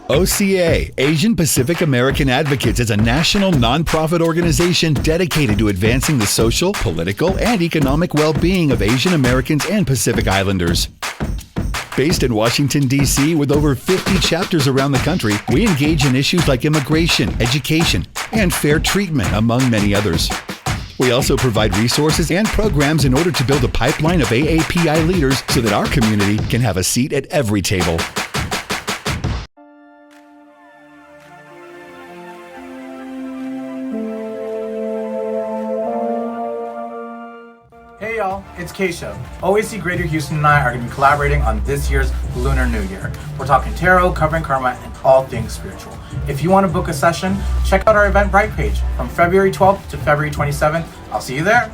OCA, Asian Pacific American Advocates, is a national nonprofit organization dedicated to advancing the social, political, and economic well-being of Asian Americans and Pacific Islanders. Based in Washington, D.C., with over 50 chapters around the country, we engage in issues like immigration, education, and fair treatment, among many others. We also provide resources and programs in order to build a pipeline of AAPI leaders so that our community can have a seat at every table. Hey y'all, it's Keisha. OAC Greater Houston and I are going to be collaborating on this year's Lunar New Year. We're talking tarot, covering karma, and all things spiritual. If you want to book a session, check out our Eventbrite page from February 12th to February 27th. I'll see you there.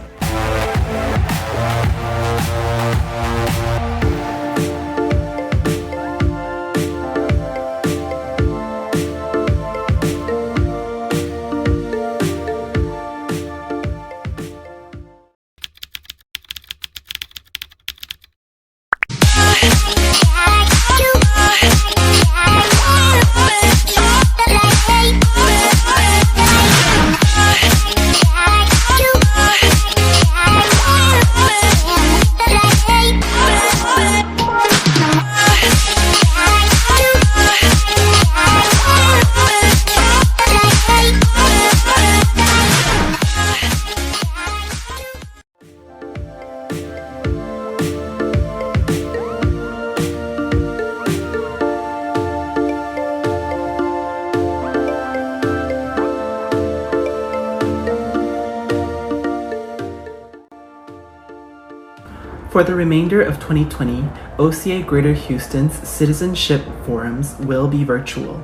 For the remainder of 2020, OCA Greater Houston's citizenship forums will be virtual.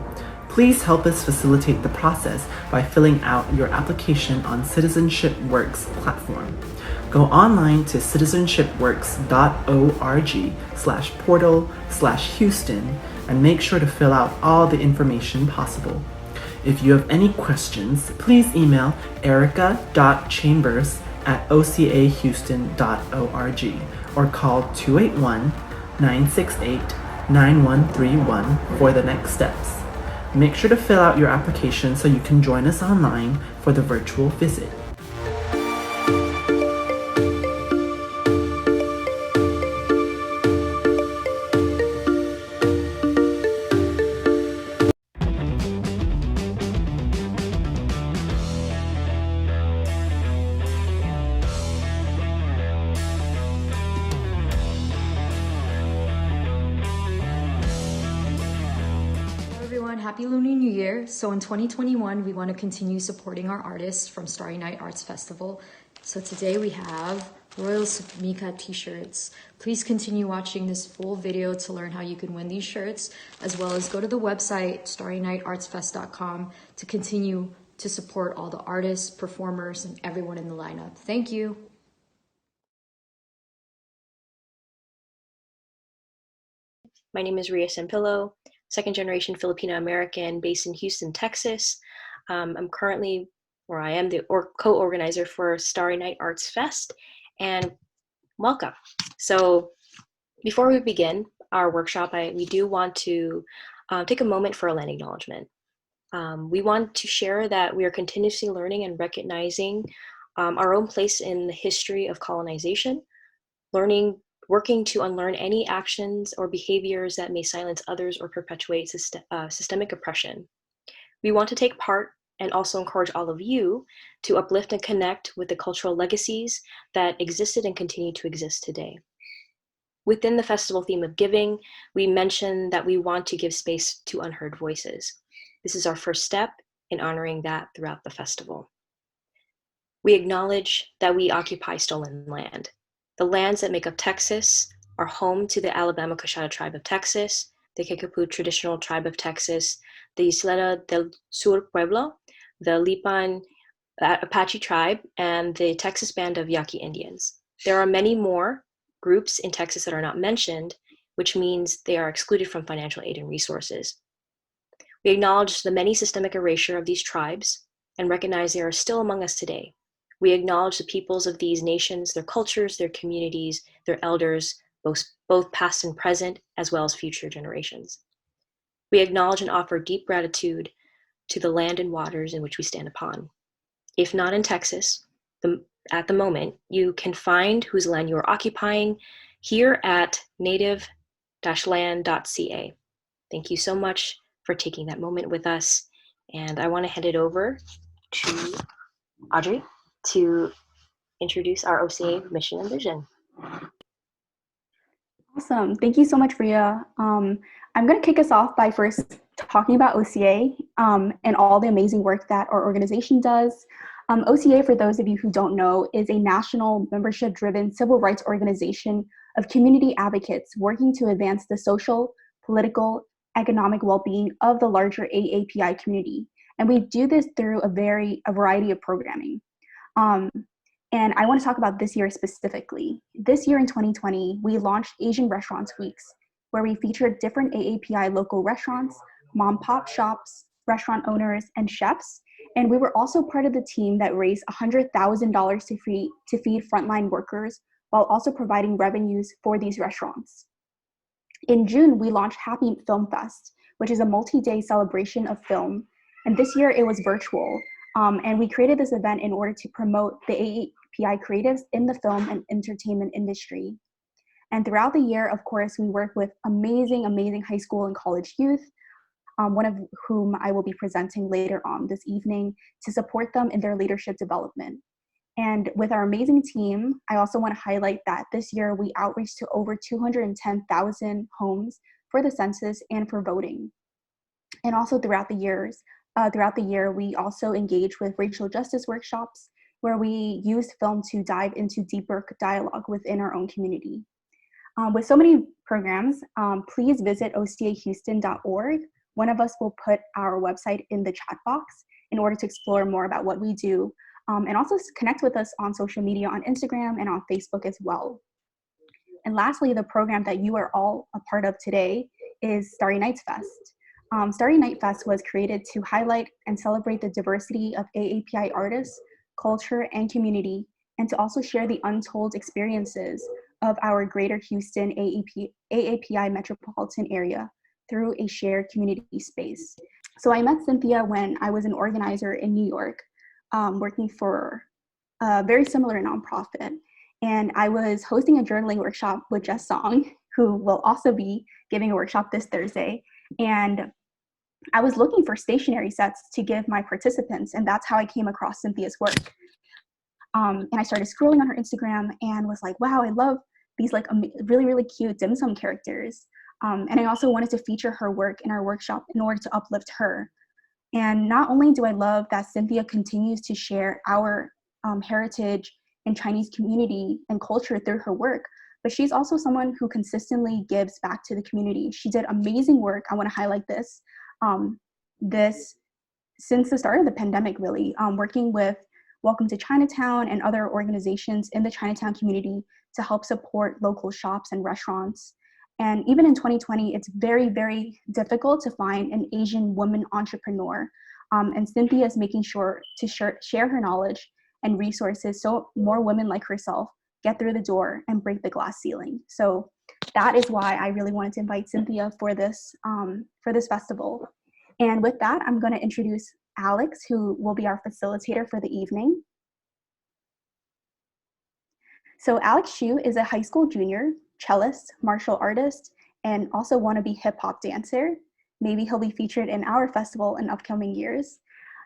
Please help us facilitate the process by filling out your application on Citizenship Works platform. Go online to citizenshipworks.org/portal/Houston and make sure to fill out all the information possible. If you have any questions, please email erica.chambers@ocahouston.org or call 281-968-9131 for the next steps. Make sure to fill out your application so you can join us online for the virtual visit. Happy Lunar New Year. So in 2021, we want to continue supporting our artists from Starry Night Arts Festival. So today we have Royal Sumika t-shirts. Please continue watching this full video to learn how you can win these shirts, as well as go to the website starrynightartsfest.com to continue to support all the artists, performers, and everyone in the lineup. Thank you. My name is Ria Sampillo, second generation Filipino American based in Houston, Texas. I am the co-organizer for Starry Night Arts Fest, and welcome. So before we begin our workshop, we do want to take a moment for a land acknowledgement. We want to share that we are continuously learning and recognizing our own place in the history of colonization, working to unlearn any actions or behaviors that may silence others or perpetuate systemic oppression. We want to take part and also encourage all of you to uplift and connect with the cultural legacies that existed and continue to exist today. Within the festival theme of giving, we mentioned that we want to give space to unheard voices. This is our first step in honoring that throughout the festival. We acknowledge that we occupy stolen land. The lands that make up Texas are home to the Alabama Coshada Tribe of Texas, the Kickapoo Traditional Tribe of Texas, the Isleta del Sur Pueblo, the Lipan Apache Tribe, and the Texas Band of Yaqui Indians. There are many more groups in Texas that are not mentioned, which means they are excluded from financial aid and resources. We acknowledge the many systemic erasure of these tribes and recognize they are still among us today. We acknowledge the peoples of these nations, their cultures, their communities, their elders, both past and present, as well as future generations. We acknowledge and offer deep gratitude to the land and waters in which we stand upon. If not in Texas, at the moment, you can find whose land you are occupying here at native-land.ca. Thank you so much for taking that moment with us. And I want to hand it over to Audrey to introduce our OCA mission and vision. Awesome. Thank you so much, Ria. I'm going to kick us off by first talking about OCA and all the amazing work that our organization does. OCA, for those of you who don't know, is a national membership-driven civil rights organization of community advocates working to advance the social, political, economic well-being of the larger AAPI community. And we do this through a variety of programming. And I want to talk about this year specifically. This year in 2020, we launched Asian Restaurants Weeks, where we featured different AAPI local restaurants, mom-pop shops, restaurant owners, and chefs. And we were also part of the team that raised $100,000 to feed frontline workers while also providing revenues for these restaurants. In June, we launched Happy Film Fest, which is a multi-day celebration of film. And this year it was virtual. And we created this event in order to promote the AAPI creatives in the film and entertainment industry. And throughout the year, of course, we work with amazing high school and college youth, one of whom I will be presenting later on this evening to support them in their leadership development. And with our amazing team, I also want to highlight that this year we outreached to over 210,000 homes for the census and for voting. And also throughout the year, we also engage with racial justice workshops where we use film to dive into deeper dialogue within our own community. With so many programs, please visit ocahouston.org. One of us will put our website in the chat box in order to explore more about what we do, and also connect with us on social media on Instagram and on Facebook as well. And lastly, the program that you are all a part of today is Starry Nights Fest. Starry Night Fest was created to highlight and celebrate the diversity of AAPI artists, culture, and community, and to also share the untold experiences of our Greater Houston AAPI metropolitan area through a shared community space. So I met Cynthia when I was an organizer in New York, working for a very similar nonprofit. And I was hosting a journaling workshop with Jess Song, who will also be giving a workshop this Thursday. And I was looking for stationery sets to give my participants, and that's how I came across Cynthia's work. And I started scrolling on her Instagram and was like, wow, I love these like really cute dim sum characters. And I also wanted to feature her work in our workshop in order to uplift her. And not only do I love that Cynthia continues to share our heritage and Chinese community and culture through her work, but she's also someone who consistently gives back to the community. She did amazing work. I want to highlight this. Since the start of the pandemic, really, working with Welcome to Chinatown and other organizations in the Chinatown community to help support local shops and restaurants. And even in 2020, it's very difficult to find an Asian woman entrepreneur. And Cynthia is making sure to share her knowledge and resources so more women like herself get through the door and break the glass ceiling. So that is why I really wanted to invite Cynthia for this festival. And with that, I'm going to introduce Alex, who will be our facilitator for the evening. So Alex Xu is a high school junior, cellist, martial artist, and also wannabe hip hop dancer. Maybe he'll be featured in our festival in upcoming years.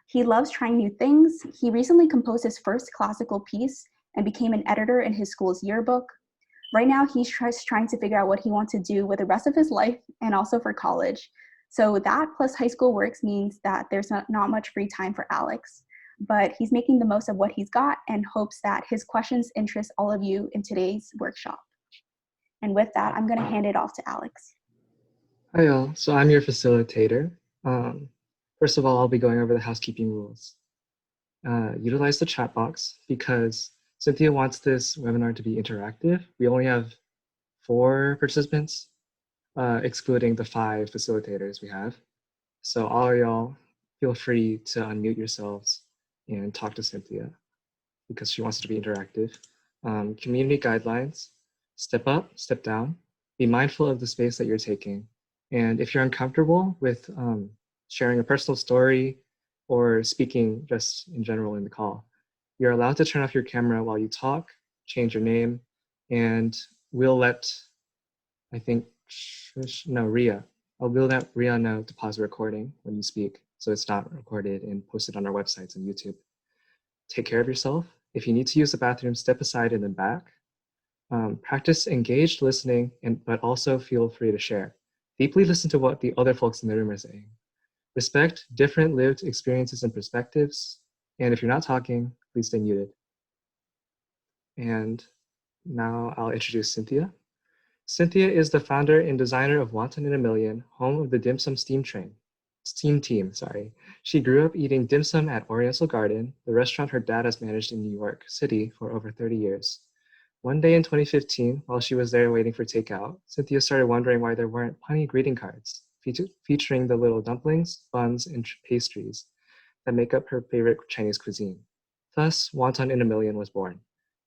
He loves trying new things. He recently composed his first classical piece and became an editor in his school's yearbook. Right now, he's trying to figure out what he wants to do with the rest of his life and also for college. So that plus high school works means that there's not much free time for Alex, but he's making the most of what he's got and hopes that his questions interest all of you in today's workshop. And with that, I'm going to hand it off to Alex. Hi all, so I'm your facilitator. First of all, I'll be going over the housekeeping rules. Utilize the chat box because Cynthia wants this webinar to be interactive. We only have 4 participants, excluding the 5 facilitators we have. So all of y'all feel free to unmute yourselves and talk to Cynthia because she wants it to be interactive. Community guidelines, step up, step down, be mindful of the space that you're taking, And if you're uncomfortable with sharing a personal story or speaking just in general in the call, you're allowed to turn off your camera while you talk, change your name, and we'll let, I think, Ria. We'll let Ria know to pause the recording when you speak, so it's not recorded and posted on our websites and YouTube. Take care of yourself. If you need to use the bathroom, step aside in the back. Practice engaged listening, but also feel free to share. Deeply listen to what the other folks in the room are saying. Respect different lived experiences and perspectives. And if you're not talking, please stay muted. And now I'll introduce Cynthia. Cynthia is the founder and designer of Wonton In A Million, home of the dim sum steam team. She grew up eating dim sum at Oriental Garden, the restaurant her dad has managed in New York City for over 30 years. One day in 2015, while she was there waiting for takeout, Cynthia started wondering why there weren't punny greeting cards featuring the little dumplings, buns, and pastries that make up her favorite Chinese cuisine. Thus, Wonton In A Million was born.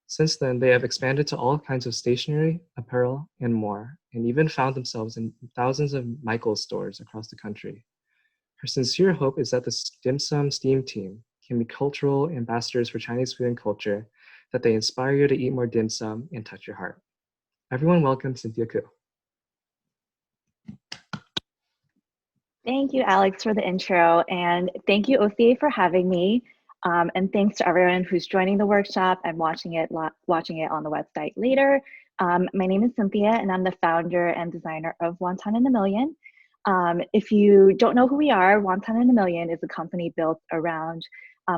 Since then, they have expanded to all kinds of stationery, apparel, and more, and even found themselves in thousands of Michael's stores across the country. Her sincere hope is that the dim sum steam team can be cultural ambassadors for Chinese food and culture, that they inspire you to eat more dim sum and touch your heart. Everyone welcome Cynthia Koo. Thank you, Alex, for the intro, and thank you, OCA, for having me. And thanks to everyone who's joining the workshop and watching it on the website later. My name is Cynthia, and I'm the founder and designer of Wonton In A Million. If you don't know who we are, Wonton In A Million is a company built around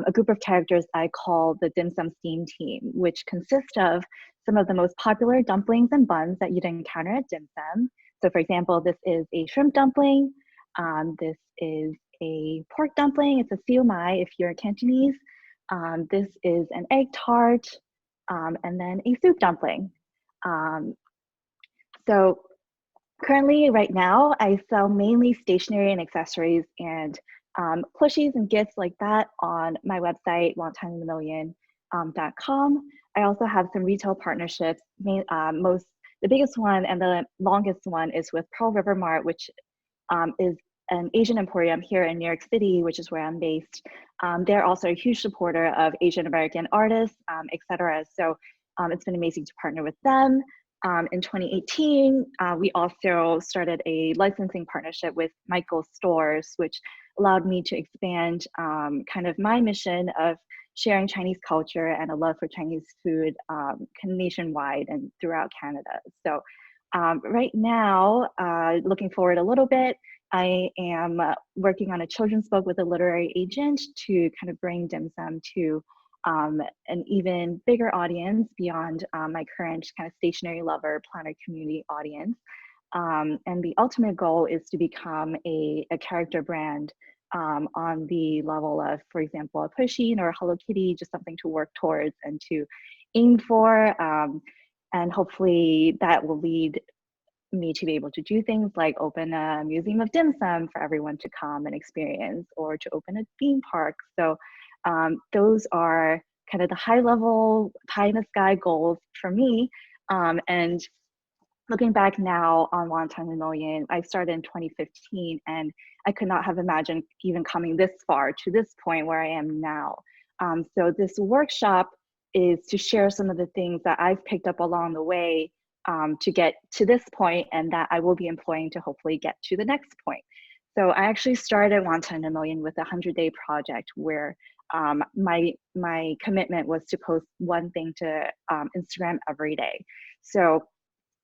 a group of characters I call the Dim Sum Steam Team, which consists of some of the most popular dumplings and buns that you'd encounter at dim sum. So for example, this is a shrimp dumpling. This is a pork dumpling. It's a siu mai if you're Cantonese. This is an egg tart, and then a soup dumpling. So currently, right now, I sell mainly stationery and accessories and plushies and gifts like that on my website, wontoninamillion.com. I also have some retail partnerships. The biggest one and the longest one is with Pearl River Mart, which is an Asian emporium here in New York City, which is where I'm based. They're also a huge supporter of Asian American artists, etc. So it's been amazing to partner with them. In 2018, we also started a licensing partnership with Michael's Stores, which allowed me to expand kind of my mission of sharing Chinese culture and a love for Chinese food nationwide and throughout Canada. So right now, looking forward a little bit, I am working on a children's book with a literary agent to kind of bring dim sum to an even bigger audience beyond my current kind of stationery lover planner community audience. And the ultimate goal is to become a character brand on the level of, for example, a Pusheen or a Hello Kitty, just something to work towards and to aim for. And hopefully that will lead me to be able to do things like open a museum of dim sum for everyone to come and experience, or to open a theme park. So those are kind of the high level, pie in the sky goals for me. And looking back now on Wonton In A Million, I started in 2015, and I could not have imagined even coming this far to this point where I am now. So this workshop is to share some of the things that I've picked up along the way to get to this point, and that I will be employing to hopefully get to the next point. So I actually started Wonton In A Million with a 100-day project where my commitment was to post one thing to Instagram every day. So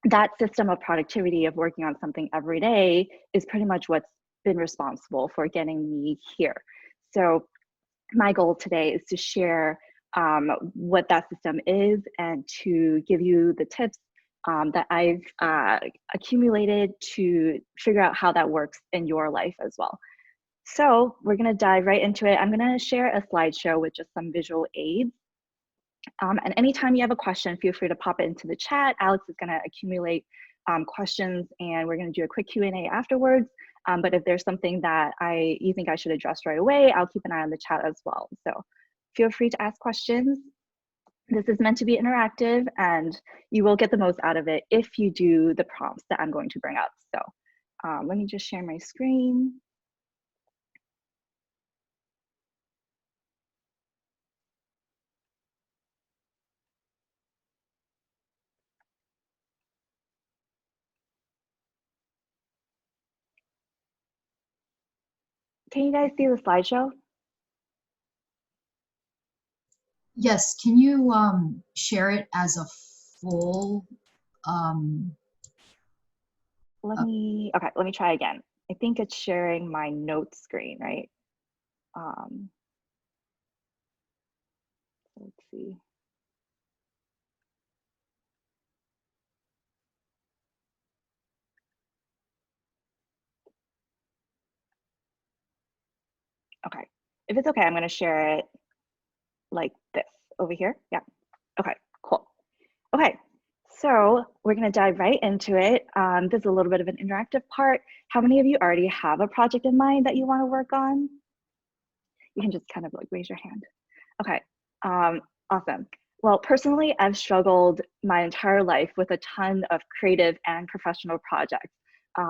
that system of productivity of working on something every day is pretty much what's been responsible for getting me here. So my goal today is to share what that system is and to give you the tips that I've accumulated to figure out how that works in your life as well. So we're gonna dive right into it. I'm gonna share a slideshow with just some visual aids. And anytime you have a question, feel free to pop it into the chat. Alex is gonna accumulate questions, and we're gonna do a quick Q&A afterwards. But if there's something that you think I should address right away, I'll keep an eye on the chat as well. So feel free to ask questions. This is meant to be interactive, and you will get the most out of it if you do the prompts that I'm going to bring up. So Let me just share my screen. Can you guys see the slideshow? Yes, can you share it as a full? Let me try again. I think it's sharing my notes screen, right? Let's see. Okay, if it's okay, I'm gonna share it like this over here. Yeah, okay, cool. Okay, so we're gonna dive right into it. This is a little bit of an interactive part. How many of you already have a project in mind that you wanna work on? You can just kind of like raise your hand. Okay, awesome. Well, personally, I've struggled my entire life with a ton of creative and professional projects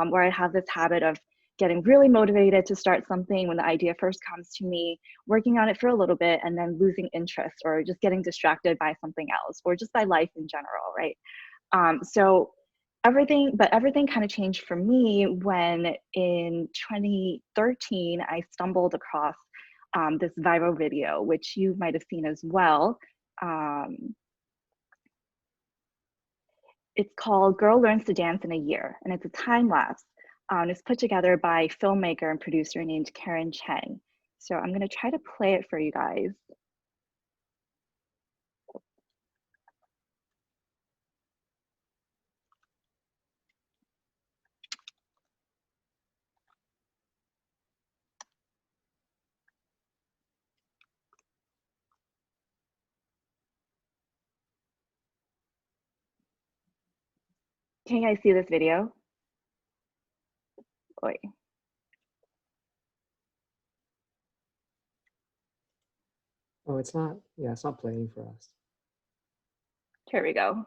where I have this habit of getting really motivated to start something when the idea first comes to me, working on it for a little bit, and then losing interest or just getting distracted by something else or just by life in general, right? So everything kind of changed for me when in 2013, I stumbled across this viral video, which you might have seen as well. It's called Girl Learns to Dance in a Year, and it's a time lapse. It's put together by filmmaker and producer named Karen Cheng. So I'm gonna try to play it for you guys. Can you guys see this video? Wait. Oh, it's not, yeah, it's not playing for us. Here we go.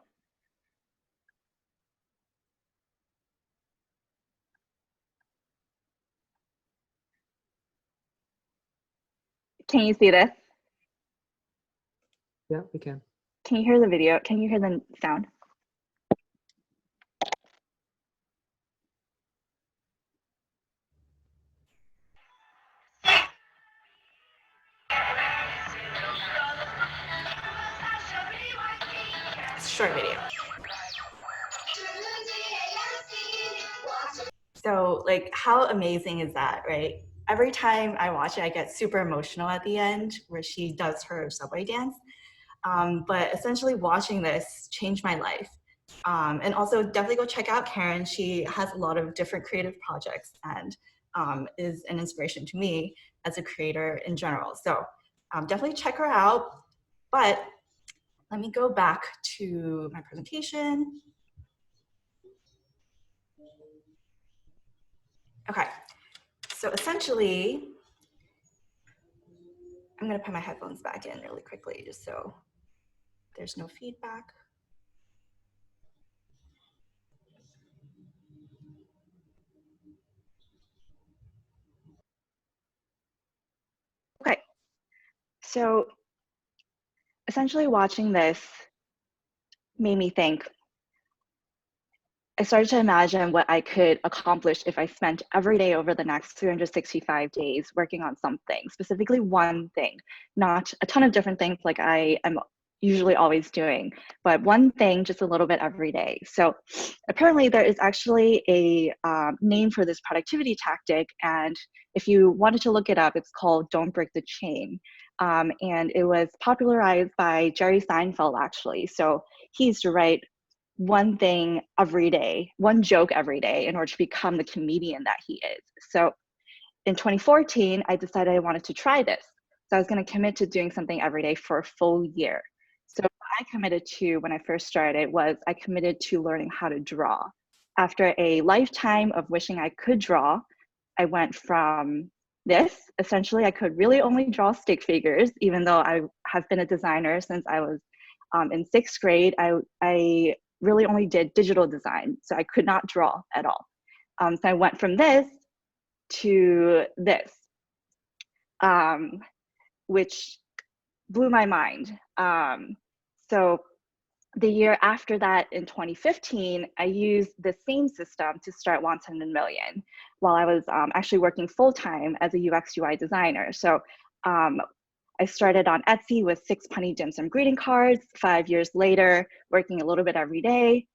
Can you see this? Yeah, we can. Can you hear the video? Can you hear the sound? Short video. So like, how amazing is that, right? Every time I watch it, I get super emotional at the end where she does her subway dance. But essentially watching this changed my life. And also definitely go check out Karen. She has a lot of different creative projects and is an inspiration to me as a creator in general. So definitely check her out. But let me go back to my presentation. Okay, so essentially, I'm gonna put my headphones back in really quickly just so there's no feedback. Okay, so essentially watching this made me think. I started to imagine what I could accomplish if I spent every day over the next 365 days working on something, specifically one thing, not a ton of different things like I am usually always doing, but one thing just a little bit every day. So apparently there is actually a name for this productivity tactic, and if you wanted to look it up, it's called Don't Break the Chain. And it was popularized by Jerry Seinfeld, actually. So he used to write one thing every day, one joke every day in order to become the comedian that he is. So in 2014, I decided I wanted to try this. So I was going to commit to doing something every day for a full year. So what I committed to when I first started was I committed to learning how to draw. After a lifetime of wishing I could draw, I went from this, essentially I could really only draw stick figures, even though I have been a designer since I was in 6th grade. I really only did digital design, so I could not draw at all. So I went from this to this, which blew my mind. So the year after that, in 2015, I used the same system to start Wonton In A Million while I was actually working full-time as a UX UI designer. So I started on Etsy with 6 punny dim sum greeting cards. 5 years later, working a little bit every day.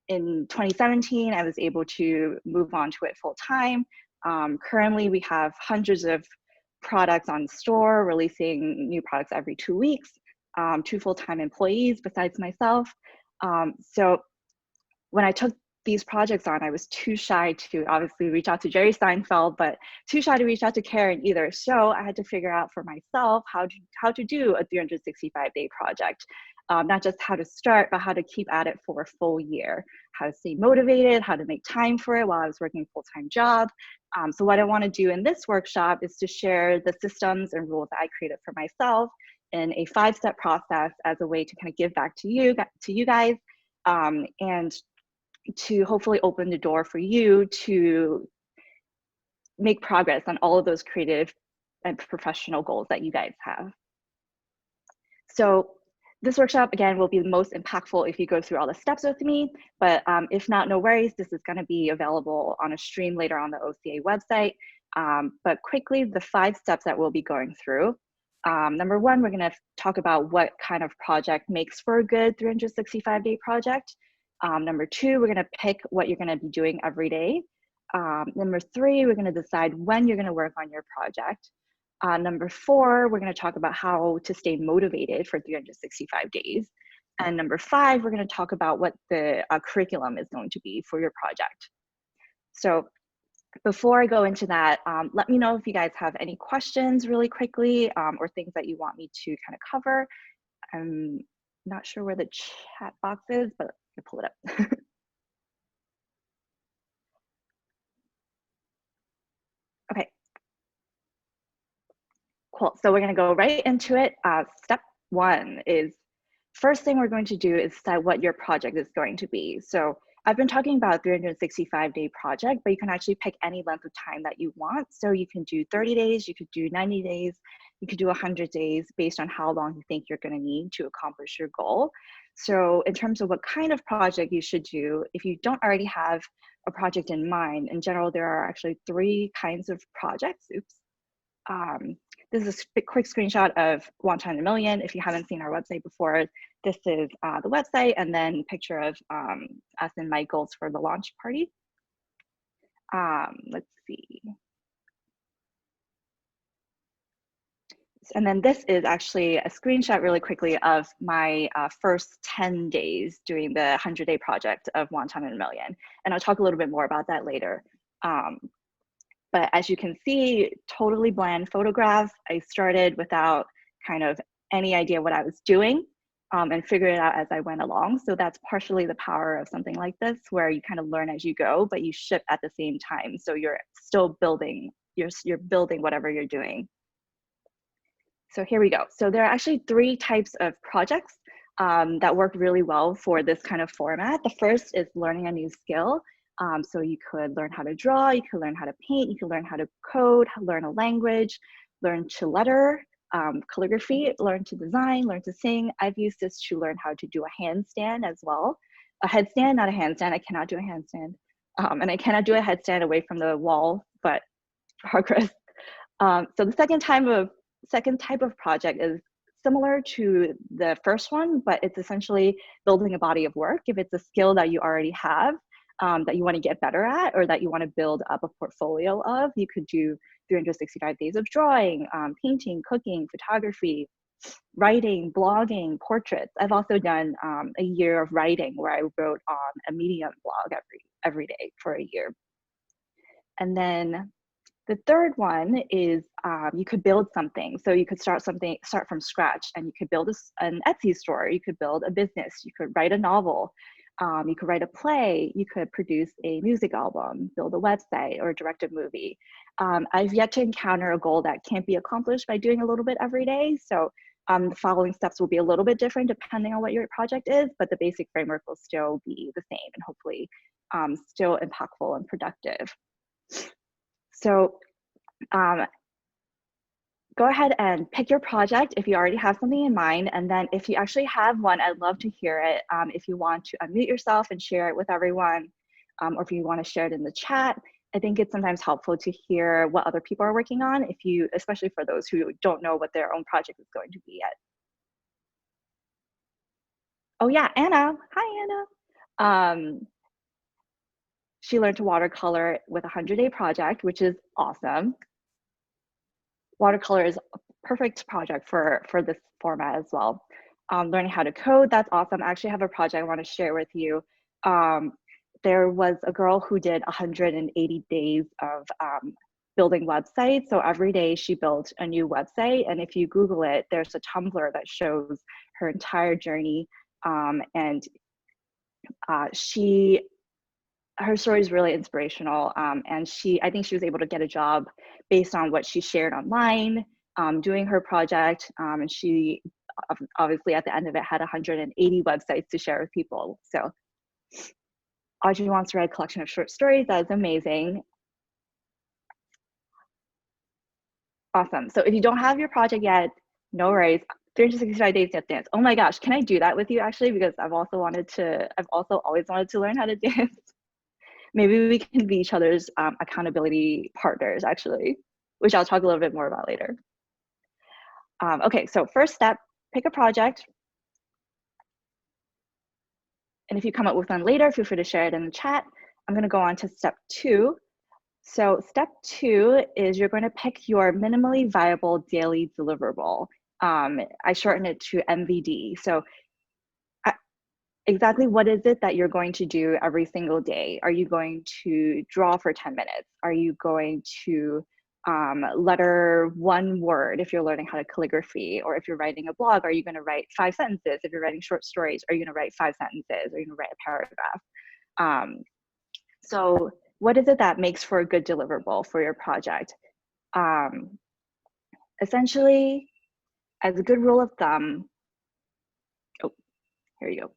In 2017, I was able to move on to it full-time. Currently, we have hundreds of products on store, releasing new products every 2 weeks. 2 full-time employees besides myself. So when I took these projects on, I was too shy to obviously reach out to Jerry Seinfeld, but too shy to reach out to Karen either. So I had to figure out for myself how to do a 365-day project. Not just how to start, but how to keep at it for a full year, how to stay motivated, how to make time for it while I was working a full-time job. So what I want to do in this workshop is to share the systems and rules that I created for myself in a 5-step process as a way to kind of give back to you guys, and to hopefully open the door for you to make progress on all of those creative and professional goals that you guys have. So this workshop, again, will be the most impactful if you go through all the steps with me, but if not, no worries. This is going to be available on a stream later on the OCA website. But quickly, the 5 steps that we'll be going through. Number 1, we're going to talk about what kind of project makes for a good 365-day project. Number 2, we're going to pick what you're going to be doing every day. Number 3, we're going to decide when you're going to work on your project. Number 4, we're going to talk about how to stay motivated for 365 days. And number 5, we're going to talk about what the curriculum is going to be for your project. So before I go into that, let me know if you guys have any questions really quickly, or things that you want me to kind of cover. I'm not sure where the chat box is, but I'm gonna pull it up. Okay, cool. So we're gonna go right into it. Step 1 is, first thing we're going to do is decide what your project is going to be. So I've been talking about a 365-day project, but you can actually pick any length of time that you want. So you can do 30 days, you could do 90 days, you could do 100 days based on how long you think you're going to need to accomplish your goal. So in terms of what kind of project you should do, if you don't already have a project in mind, in general, there are actually 3 kinds of projects. Oops. This is a quick screenshot of Wonton In A Million. If you haven't seen our website before, this is the website, and then a picture of us and my goals for the launch party. Let's see. And then this is actually a screenshot really quickly of my first 10 days doing the 100-day project of Wonton In A Million. And I'll talk a little bit more about that later. But as you can see, totally bland photographs. I started without kind of any idea what I was doing, and figured it out as I went along. So that's partially the power of something like this, where you kind of learn as you go, but you ship at the same time. So you're still building, you're building whatever you're doing. So here we go. So there are actually 3 types of projects that work really well for this kind of format. The first is learning a new skill. So you could learn how to draw, you could learn how to paint, you could learn how to code, learn a language, learn to letter, calligraphy, learn to design, learn to sing. I've used this to learn how to do a handstand as well. A headstand, not a handstand. I cannot do a handstand. And I cannot do a headstand away from the wall, but progress. So the second type of project is similar to the first one, but it's essentially building a body of work. If it's a skill that you already have, that you want to get better at, or that you want to build up a portfolio of, you could do 365 days of drawing, painting, cooking, photography, writing, blogging, portraits. I've also done a year of writing where I wrote on a Medium blog every day for a year. And then the third one is you could build something. So you could start from scratch, and you could build an Etsy store. You could build a business. You could write a novel. You could write a play. You could produce a music album, build a website, or direct a movie. I've yet to encounter a goal that can't be accomplished by doing a little bit every day. So The following steps will be a little bit different depending on what your project is, but the basic framework will still be the same and hopefully still impactful and productive. So go ahead and pick your project if you already have something in mind. And then if you actually have one, I'd love to hear it. If you want to unmute yourself and share it with everyone, or if you want to share it in the chat. I think it's sometimes helpful to hear what other people are working on, especially for those who don't know what their own project is going to be yet. Oh yeah, Anna. Hi, Anna. She learned to watercolor with a 100-day project, which is awesome. Watercolor is a perfect project for this format as well. Learning how to code, that's awesome. I actually have a project I want to share with you. There was a girl who did 180 days of building websites. So every day she built a new website. And if you Google it, there's a Tumblr that shows her entire journey. Her story is really inspirational. And I think she was able to get a job based on what she shared online, doing her project. And she obviously at the end of it had 180 websites to share with people. So Audrey wants to write a collection of short stories. That is amazing. Awesome. So if you don't have your project yet, no worries. 365 days to dance. Oh my gosh, can I do that with you actually? Because I've also always wanted to learn how to dance. Maybe we can be each other's accountability partners actually, which I'll talk a little bit more about later. Okay, so first step, pick a project. And if you come up with one later, feel free to share it in the chat. I'm gonna go on to step 2. So step 2 is you're going to pick your minimally viable daily deliverable. I shorten it to MVD. So exactly what is it that you're going to do every single day? Are you going to draw for 10 minutes? Are you going to letter one word if you're learning how to calligraphy? Or if you're writing a blog, are you going to write 5 sentences? If you're writing short stories, are you going to write 5 sentences? Are you going to write a paragraph? So what is it that makes for a good deliverable for your project? Essentially, as a good rule of thumb, here you go.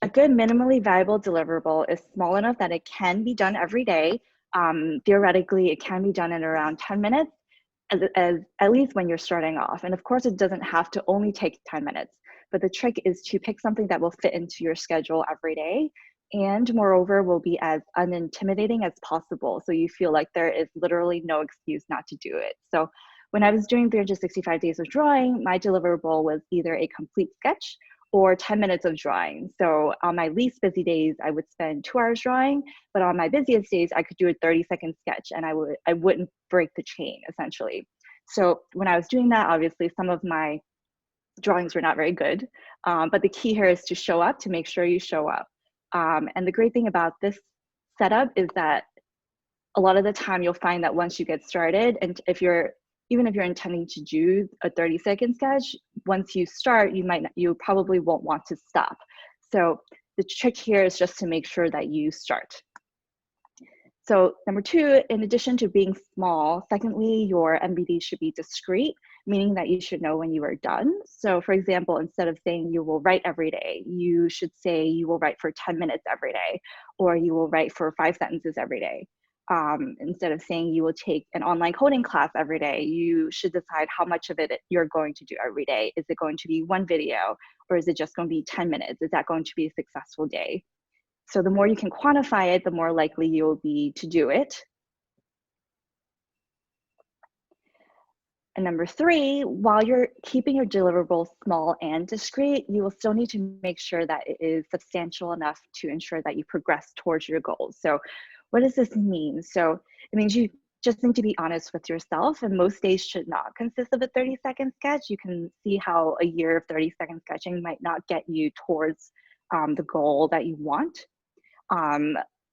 A good minimally viable deliverable is small enough that it can be done every day. Theoretically, it can be done in around 10 minutes, at least when you're starting off. And of course, it doesn't have to only take 10 minutes, but the trick is to pick something that will fit into your schedule every day, and moreover, will be as unintimidating as possible. So you feel like there is literally no excuse not to do it. So when I was doing 365 days of drawing, my deliverable was either a complete sketch or 10 minutes of drawing. So on my least busy days, I would spend 2 hours drawing, but on my busiest days, I could do a 30-second sketch and I wouldn't break the chain, essentially. So when I was doing that, obviously some of my drawings were not very good, but the key here is to show up, to make sure you show up. And the great thing about this setup is that a lot of the time you'll find that once you get started, and even if you're intending to do a 30-second sketch, once you start, you probably won't want to stop. So the trick here is just to make sure that you start. So number 2, in addition to being small, secondly, your MBD should be discrete, meaning that you should know when you are done. So for example, instead of saying you will write every day, you should say you will write for 10 minutes every day, or you will write for 5 sentences every day. Instead of saying you will take an online coding class every day, you should decide how much of it you're going to do every day. Is it going to be 1 video, or is it just going to be 10 minutes? Is that going to be a successful day? So the more you can quantify it, the more likely you will be to do it. And number 3, while you're keeping your deliverables small and discrete, you will still need to make sure that it is substantial enough to ensure that you progress towards your goals. So what does this mean? So it means you just need to be honest with yourself, and most days should not consist of a 30-second sketch. You can see how a year of 30-second sketching might not get you towards the goal that you want.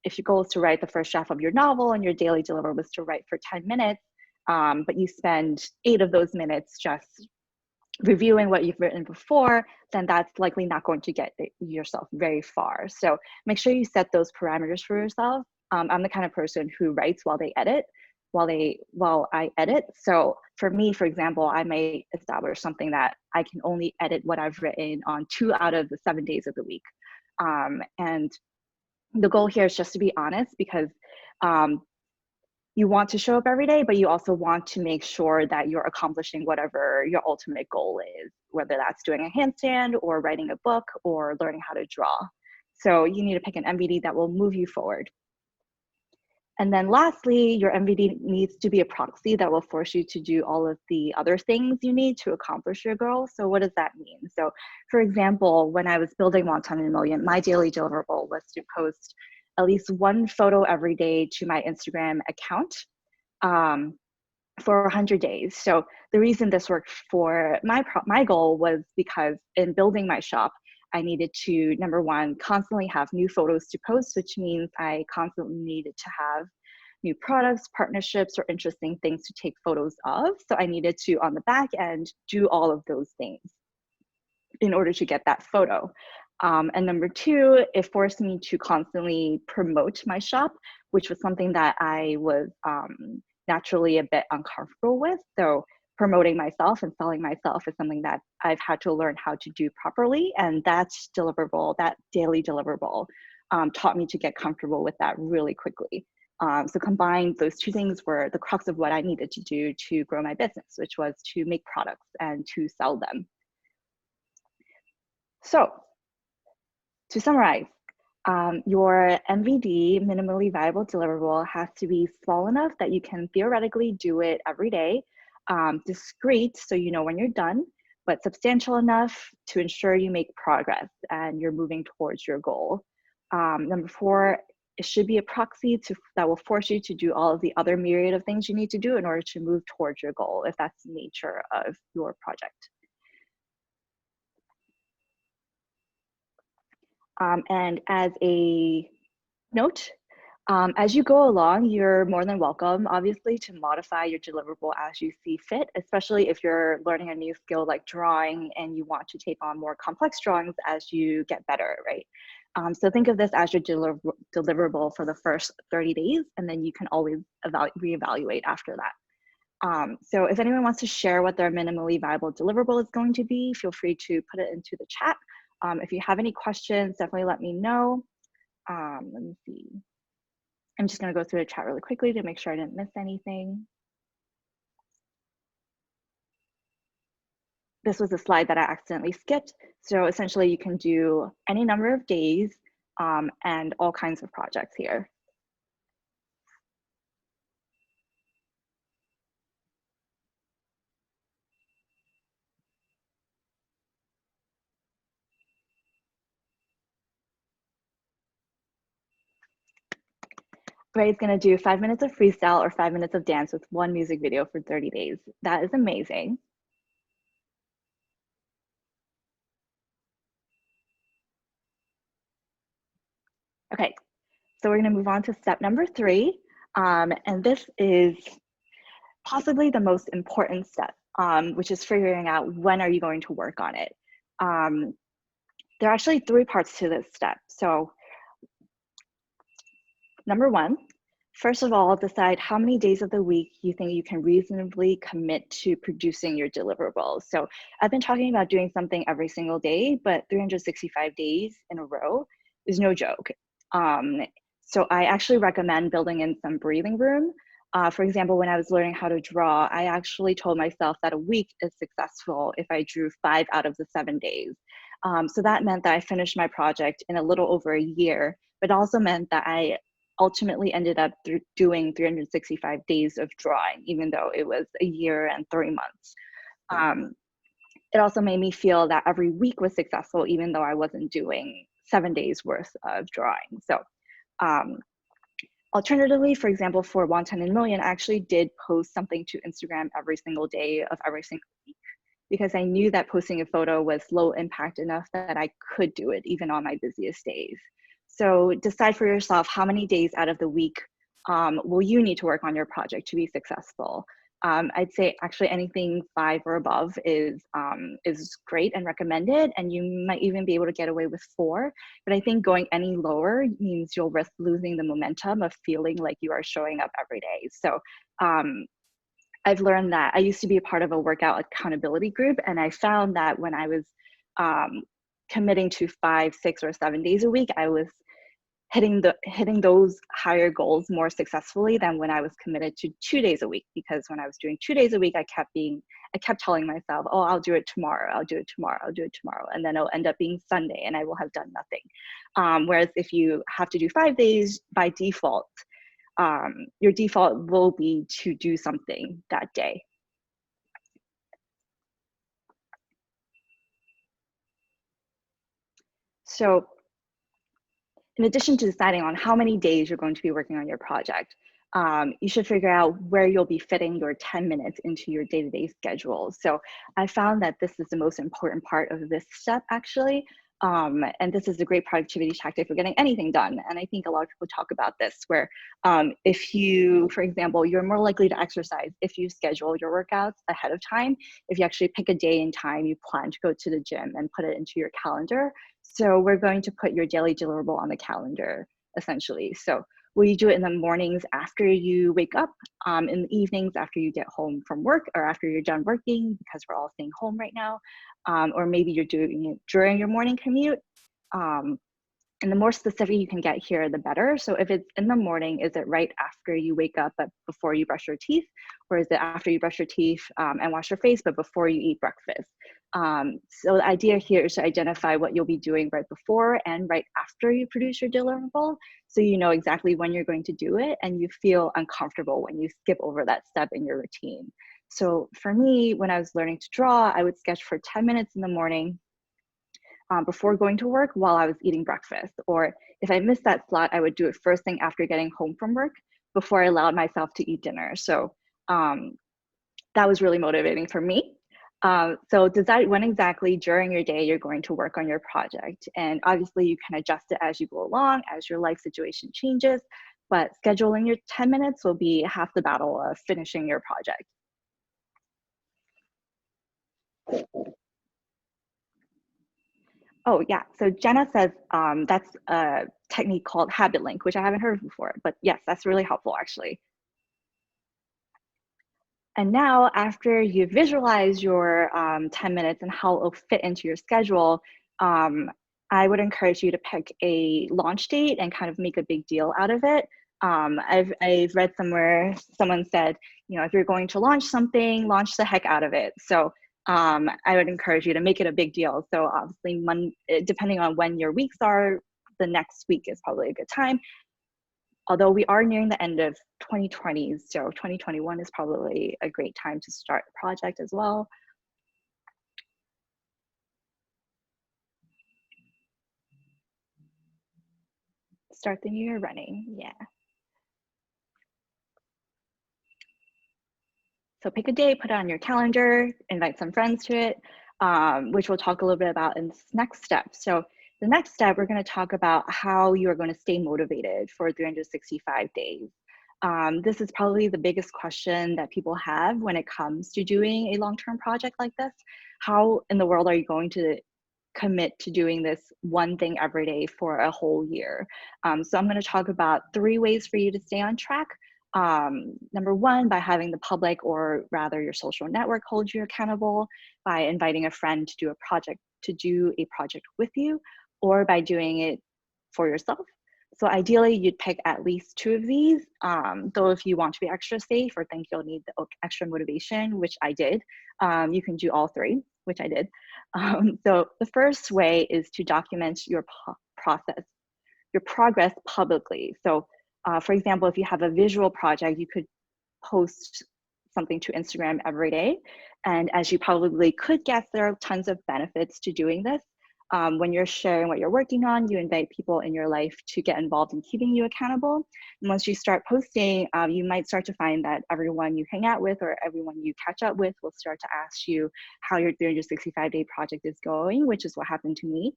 If your goal is to write the first draft of your novel and your daily deliverable is to write for 10 minutes, but you spend 8 of those minutes just reviewing what you've written before, then that's likely not going to get yourself very far. So make sure you set those parameters for yourself. I'm the kind of person who writes while I edit. So for me, for example, I may establish something that I can only edit what I've written on 2 out of the 7 days of the week. And the goal here is just to be honest, because you want to show up every day, but you also want to make sure that you're accomplishing whatever your ultimate goal is, whether that's doing a handstand or writing a book or learning how to draw. So you need to pick an MVD that will move you forward. And then lastly, your MVD needs to be a proxy that will force you to do all of the other things you need to accomplish your goal. So what does that mean? So for example, when I was building Wonton In A Million, my daily deliverable was to post at least 1 photo every day to my Instagram account for 100 days. So the reason this worked for my goal was because in building my shop, I needed to, number one, constantly have new photos to post, which means I constantly needed to have new products, partnerships, or interesting things to take photos of. So I needed to, on the back end, do all of those things in order to get that photo. And number two, it forced me to constantly promote my shop, which was something that I was naturally a bit uncomfortable with. So promoting myself and selling myself is something that I've had to learn how to do properly. And that deliverable, that daily deliverable, taught me to get comfortable with that really quickly. So combined, those two things were the crux of what I needed to do to grow my business, which was to make products and to sell them. So to summarize, your MVD, minimally viable deliverable, has to be small enough that you can theoretically do it every day, discreet so you know when you're done, but substantial enough to ensure you make progress and you're moving towards your goal. Number four, it should be a proxy that will force you to do all of the other myriad of things you need to do in order to move towards your goal, if that's the nature of your project. And as a note, as you go along, you're more than welcome, obviously, to modify your deliverable as you see fit, especially if you're learning a new skill like drawing and you want to take on more complex drawings as you get better, right? So think of this as your deliverable for the first 30 days, and then you can always reevaluate after that. So if anyone wants to share what their minimally viable deliverable is going to be, feel free to put it into the chat. If you have any questions, definitely let me know. Let me see. I'm just going to go through the chat really quickly to make sure I didn't miss anything. This was a slide that I accidentally skipped. So essentially you can do any number of days and all kinds of projects here. Ray's gonna do 5 minutes of freestyle or 5 minutes of dance with 1 music video for 30 days. That is amazing. Okay, so we're gonna move on to step number 3. And this is possibly the most important step, which is figuring out when are you going to work on it. There are actually 3 parts to this step. So number 1, first of all, decide how many days of the week you think you can reasonably commit to producing your deliverables. So I've been talking about doing something every single day, but 365 days in a row is no joke. So I actually recommend building in some breathing room. For example, when I was learning how to draw, I actually told myself that a week is successful if I drew 5 out of the 7 days. So that meant that I finished my project in a little over a year, but also meant that I ultimately ended up doing 365 days of drawing, even though it was a year and 3 months. It also made me feel that every week was successful, even though I wasn't doing 7 days worth of drawing. So alternatively, for example, for Wonton In A Million, I actually did post something to Instagram every single day of every single week, because I knew that posting a photo was low impact enough that I could do it even on my busiest days. So decide for yourself how many days out of the week will you need to work on your project to be successful. I'd say actually anything 5 or above is great and recommended, and you might even be able to get away with 4. But I think going any lower means you'll risk losing the momentum of feeling like you are showing up every day. So I've learned that I used to be a part of a workout accountability group, and I found that when I was committing to 5, 6, or 7 days a week, I was hitting those higher goals more successfully than when I was committed to 2 days a week. Because when I was doing 2 days a week, I kept telling myself, oh, I'll do it tomorrow, I'll do it tomorrow, I'll do it tomorrow, and then it'll end up being Sunday and I will have done nothing. Whereas if you have to do 5 days, by default, your default will be to do something that day. So in addition to deciding on how many days you're going to be working on your project, you should figure out where you'll be fitting your 10 minutes into your day-to-day schedule. So I found that this is the most important part of this step, actually. And this is a great productivity tactic for getting anything done. And I think a lot of people talk about this, where if you, for example, you're more likely to exercise if you schedule your workouts ahead of time. If you actually pick a day and time you plan to go to the gym and put it into your calendar. So we're going to put your daily deliverable on the calendar, essentially. So will you do it in the mornings after you wake up, in the evenings after you get home from work, or after you're done working, because we're all staying home right now, or maybe you're doing it during your morning commute. And the more specific you can get here, the better. So if it's in the morning, is it right after you wake up but before you brush your teeth? Or is it after you brush your teeth and wash your face but before you eat breakfast? So the idea here is to identify what you'll be doing right before and right after you produce your deliverable, so you know exactly when you're going to do it and you feel uncomfortable when you skip over that step in your routine. So for me, when I was learning to draw, I would sketch for 10 minutes in the morning before going to work while I was eating breakfast. Or if I missed that slot, I would do it first thing after getting home from work before I allowed myself to eat dinner. So that was really motivating for me. So decide when exactly during your day you're going to work on your project. And obviously you can adjust it as you go along, as your life situation changes, but scheduling your 10 minutes will be half the battle of finishing your project. Oh yeah, so Jenna says that's a technique called habit link, which I haven't heard of before, but yes, that's really helpful actually. And now after you visualize your 10 minutes and how it'll fit into your schedule, I would encourage you to pick a launch date and kind of make a big deal out of it. I've read somewhere, someone said, you know, if you're going to launch something, launch the heck out of it. So I would encourage you to make it a big deal. So obviously, depending on when your weeks are, the next week is probably a good time. Although we are nearing the end of 2020, so 2021 is probably a great time to start a project as well. Start the new year running, yeah. So pick a day, put it on your calendar, invite some friends to it, which we'll talk a little bit about in this next step. So the next step, we're going to talk about how you are going to stay motivated for 365 days. This is probably the biggest question that people have when it comes to doing a long-term project like this. How in the world are you going to commit to doing this one thing every day for a whole year? So I'm going to talk about 3 ways for you to stay on track. Number 1, by having the public, or rather your social network, hold you accountable, by inviting a friend to do a project with you, or by doing it for yourself. So ideally you'd pick at least 2 of these, though if you want to be extra safe or think you'll need the extra motivation, which I did, you can do all 3, which I did. So the first way is to document your progress publicly. So for example, if you have a visual project, you could post something to Instagram every day. And as you probably could guess, there are tons of benefits to doing this. When you're sharing what you're working on, you invite people in your life to get involved in keeping you accountable. And once you start posting, you might start to find that everyone you hang out with or everyone you catch up with will start to ask you how your 365-day project is going, which is what happened to me.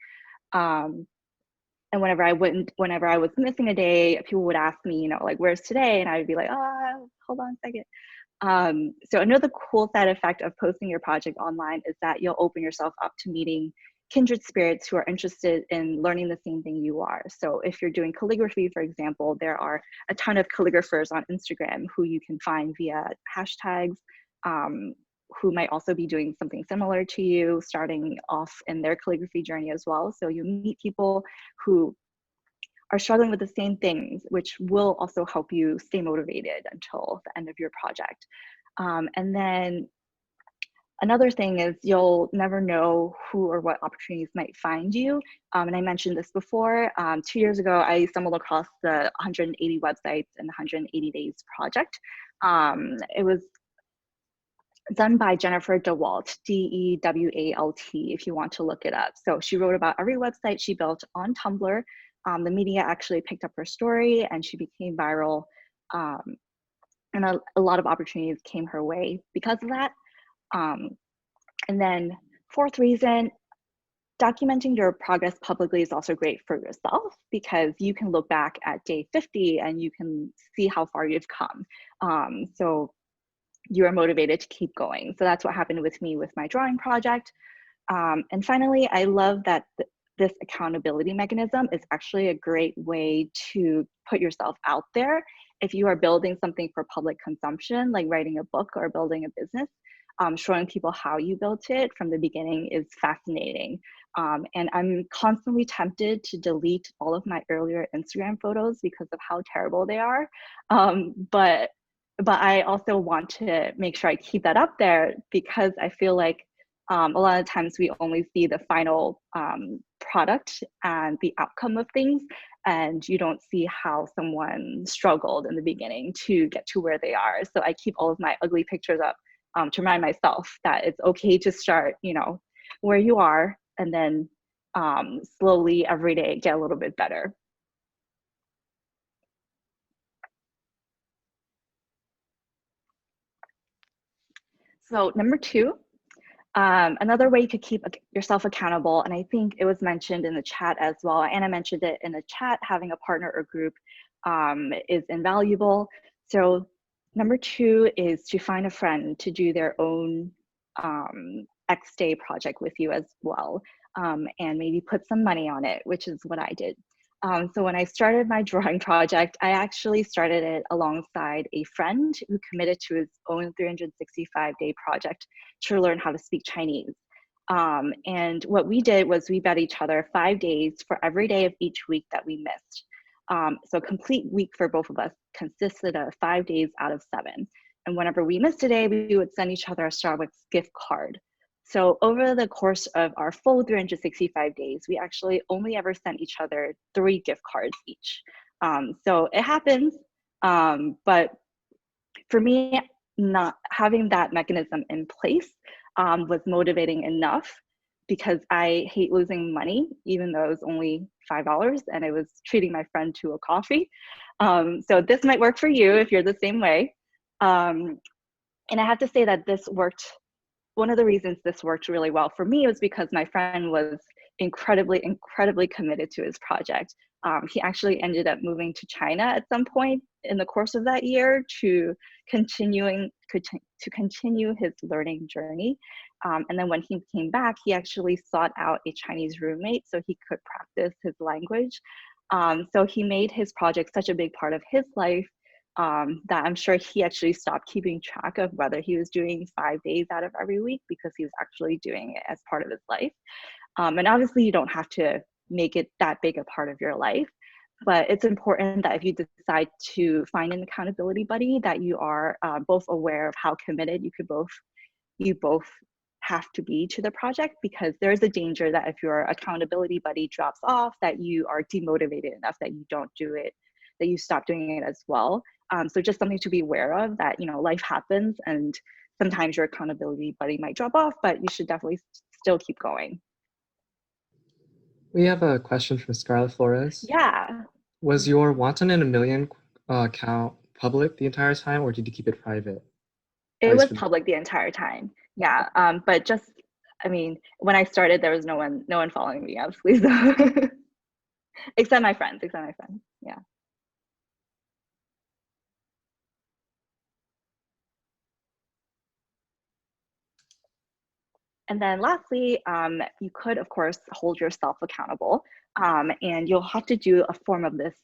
And whenever I was missing a day, people would ask me, you know, like, where's today? And I would be like, oh, hold on a second. So another cool side effect of posting your project online is that you'll open yourself up to meeting kindred spirits who are interested in learning the same thing you are. So if you're doing calligraphy, for example, there are a ton of calligraphers on Instagram who you can find via hashtags, who might also be doing something similar to you, starting off in their calligraphy journey as well. So you meet people who are struggling with the same things, which will also help you stay motivated until the end of your project. And then another thing is you'll never know who or what opportunities might find you. And I mentioned this before. 2 years ago, I stumbled across the 180 websites in the 180 days project. It was done by Jennifer DeWalt, D-E-W-A-L-T, if you want to look it up. So she wrote about every website she built on Tumblr. The media actually picked up her story and she became viral. And a lot of opportunities came her way because of that. And then fourth reason, documenting your progress publicly is also great for yourself because you can look back at day 50 and you can see how far you've come. So you are motivated to keep going. So that's what happened with me with my drawing project. And finally, I love that this accountability mechanism is actually a great way to put yourself out there. If you are building something for public consumption, like writing a book or building a business, showing people how you built it from the beginning is fascinating. And I'm constantly tempted to delete all of my earlier Instagram photos because of how terrible they are. But I also want to make sure I keep that up there because I feel like a lot of times we only see the final product and the outcome of things, and you don't see how someone struggled in the beginning to get to where they are. So I keep all of my ugly pictures up to remind myself that it's okay to start, where you are, and then slowly every day get a little bit better. So number two, another way to keep yourself accountable, and I think it was mentioned in the chat as well, Anna mentioned it in the chat, having a partner or group is invaluable. So number two is to find a friend to do their own X day project with you as well, and maybe put some money on it, which is what I did. So when I started my drawing project, I actually started it alongside a friend who committed to his own 365-day project to learn how to speak Chinese. And what we did was we bet each other 5 days for every day of each week that we missed. So a complete week for both of us consisted of 5 days out of 7. And whenever we missed a day, we would send each other a Starbucks gift card. So over the course of our full 365 days, we actually only ever sent each other 3 gift cards each. So it happens, but for me, not having that mechanism in place was motivating enough because I hate losing money, even though it was only $5 and I was treating my friend to a coffee. So this might work for you if you're the same way. And I have to say that this worked. One of the reasons this worked really well for me was because my friend was incredibly committed to his project. He actually ended up moving to China at some point in the course of that year to continue his learning journey. And then when he came back, he actually sought out a Chinese roommate so he could practice his language. So he made his project such a big part of his life that I'm sure he actually stopped keeping track of whether he was doing 5 days out of every week because he was actually doing it as part of his life. And obviously you don't have to make it that big a part of your life, but it's important that if you decide to find an accountability buddy that you are both aware of how committed you both have to be to the project, because there's a danger that if your accountability buddy drops off, that you are demotivated enough that you don't do it, that you stop doing it as well. So just something to be aware of, that life happens and sometimes your accountability buddy might drop off, but you should definitely still keep going. We have a question from Scarlett Flores. Yeah. Was your Wonton In A Million account public the entire time, or did you keep it private? It was public the entire time. Yeah. But just, when I started, there was no one following me, obviously. So except my friends. Yeah. And then lastly, you could, of course, hold yourself accountable, and you'll have to do a form of this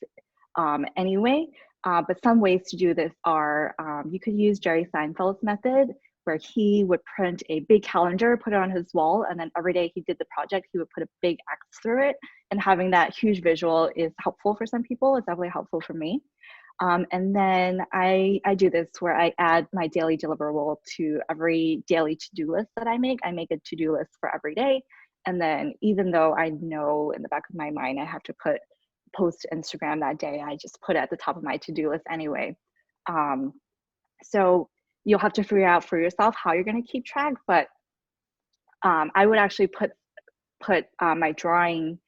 anyway. But some ways to do this are, you could use Jerry Seinfeld's method, where he would print a big calendar, put it on his wall, and then every day he did the project, he would put a big X through it. And having that huge visual is helpful for some people. It's definitely helpful for me. And then I do this where I add my daily deliverable to every daily to-do list that I make. I make a to-do list for every day. And then even though I know in the back of my mind I have to post to Instagram that day, I just put it at the top of my to-do list anyway. So you'll have to figure out for yourself how you're going to keep track. But I would actually put my drawing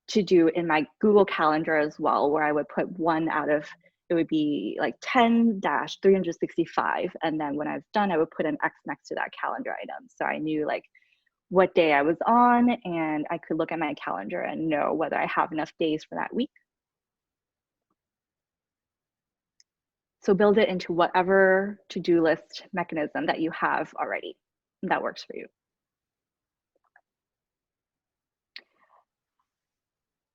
to do in my Google Calendar as well, where I would put one out of, it would be like 10-365. And then when I was done, I would put an X next to that calendar item. So I knew like what day I was on, and I could look at my calendar and know whether I have enough days for that week. So build it into whatever to-do list mechanism that you have already that works for you.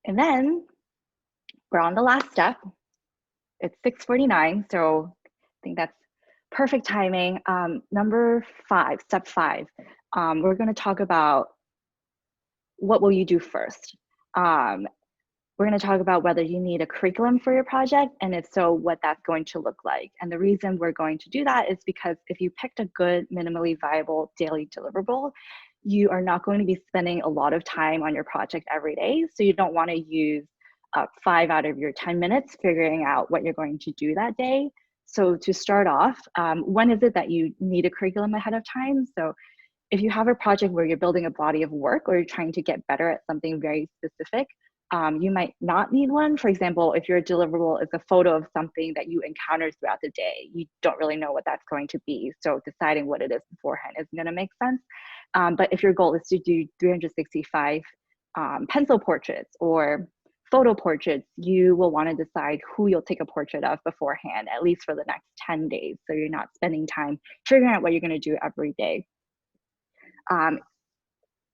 And then we're on the last step. It's 6:49, so I think that's perfect timing. Number 5, step 5, we're going to talk about what will you do first. We're going to talk about whether you need a curriculum for your project, and if so, what that's going to look like. And the reason we're going to do that is because if you picked a good, minimally viable daily deliverable, you are not going to be spending a lot of time on your project every day. So you don't want to use 5 out of your 10 minutes figuring out what you're going to do that day. So to start off, when is it that you need a curriculum ahead of time? So if you have a project where you're building a body of work or you're trying to get better at something very specific, you might not need one. For example, if your deliverable is a photo of something that you encountered throughout the day, you don't really know what that's going to be. So deciding what it is beforehand isn't going to make sense. But if your goal is to do 365 pencil portraits or photo portraits, you will want to decide who you'll take a portrait of beforehand, at least for the next 10 days. So you're not spending time figuring out what you're going to do every day.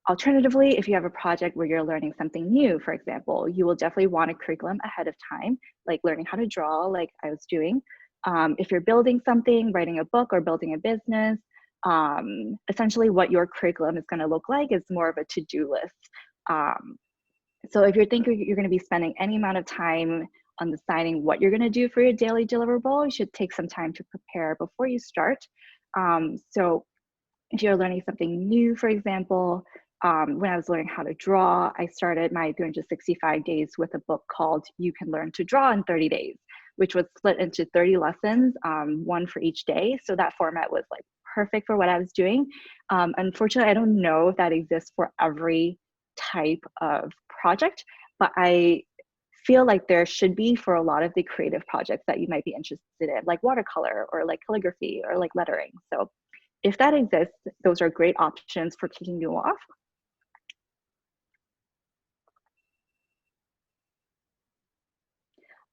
Alternatively, if you have a project where you're learning something new, for example, you will definitely want a curriculum ahead of time, like learning how to draw, like I was doing. If you're building something, writing a book or building a business, essentially what your curriculum is going to look like is more of a to-do list. So if you're thinking you're going to be spending any amount of time on deciding what you're going to do for your daily deliverable, you should take some time to prepare before you start. So if you're learning something new, for example, when I was learning how to draw, I started my 365 days with a book called You Can Learn to Draw in 30 Days, which was split into 30 lessons, one for each day. So that format was like perfect for what I was doing. Unfortunately, I don't know if that exists for every type of project, but I feel like there should be for a lot of the creative projects that you might be interested in, like watercolor or like calligraphy or like lettering. So if that exists, those are great options for kicking you off.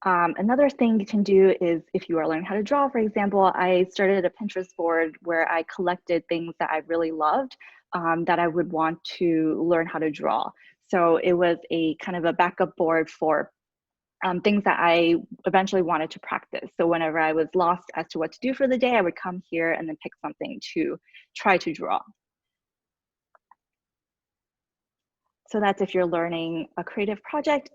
Another thing you can do is if you are learning how to draw, for example, I started a Pinterest board where I collected things that I really loved that I would want to learn how to draw. So it was a kind of a backup board for things that I eventually wanted to practice. So whenever I was lost as to what to do for the day, I would come here and then pick something to try to draw. So that's if you're learning a creative project.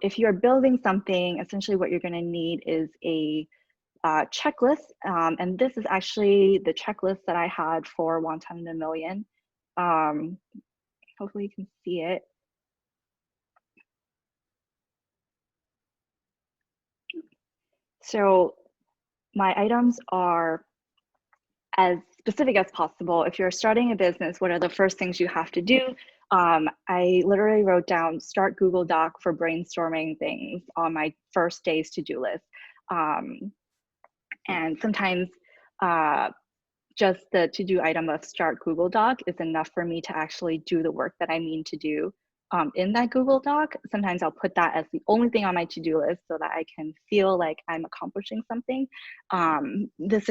If you're building something, essentially what you're going to need is a checklist. And this is actually the checklist that I had for Wonton In A Million. Hopefully you can see it. So my items are as specific as possible. If you're starting a business, what are the first things you have to do? I literally wrote down start Google Doc for brainstorming things on my first day's to-do list. And sometimes just the to-do item of start Google Doc is enough for me to actually do the work that I mean to do in that Google Doc. Sometimes I'll put that as the only thing on my to-do list so that I can feel like I'm accomplishing something. This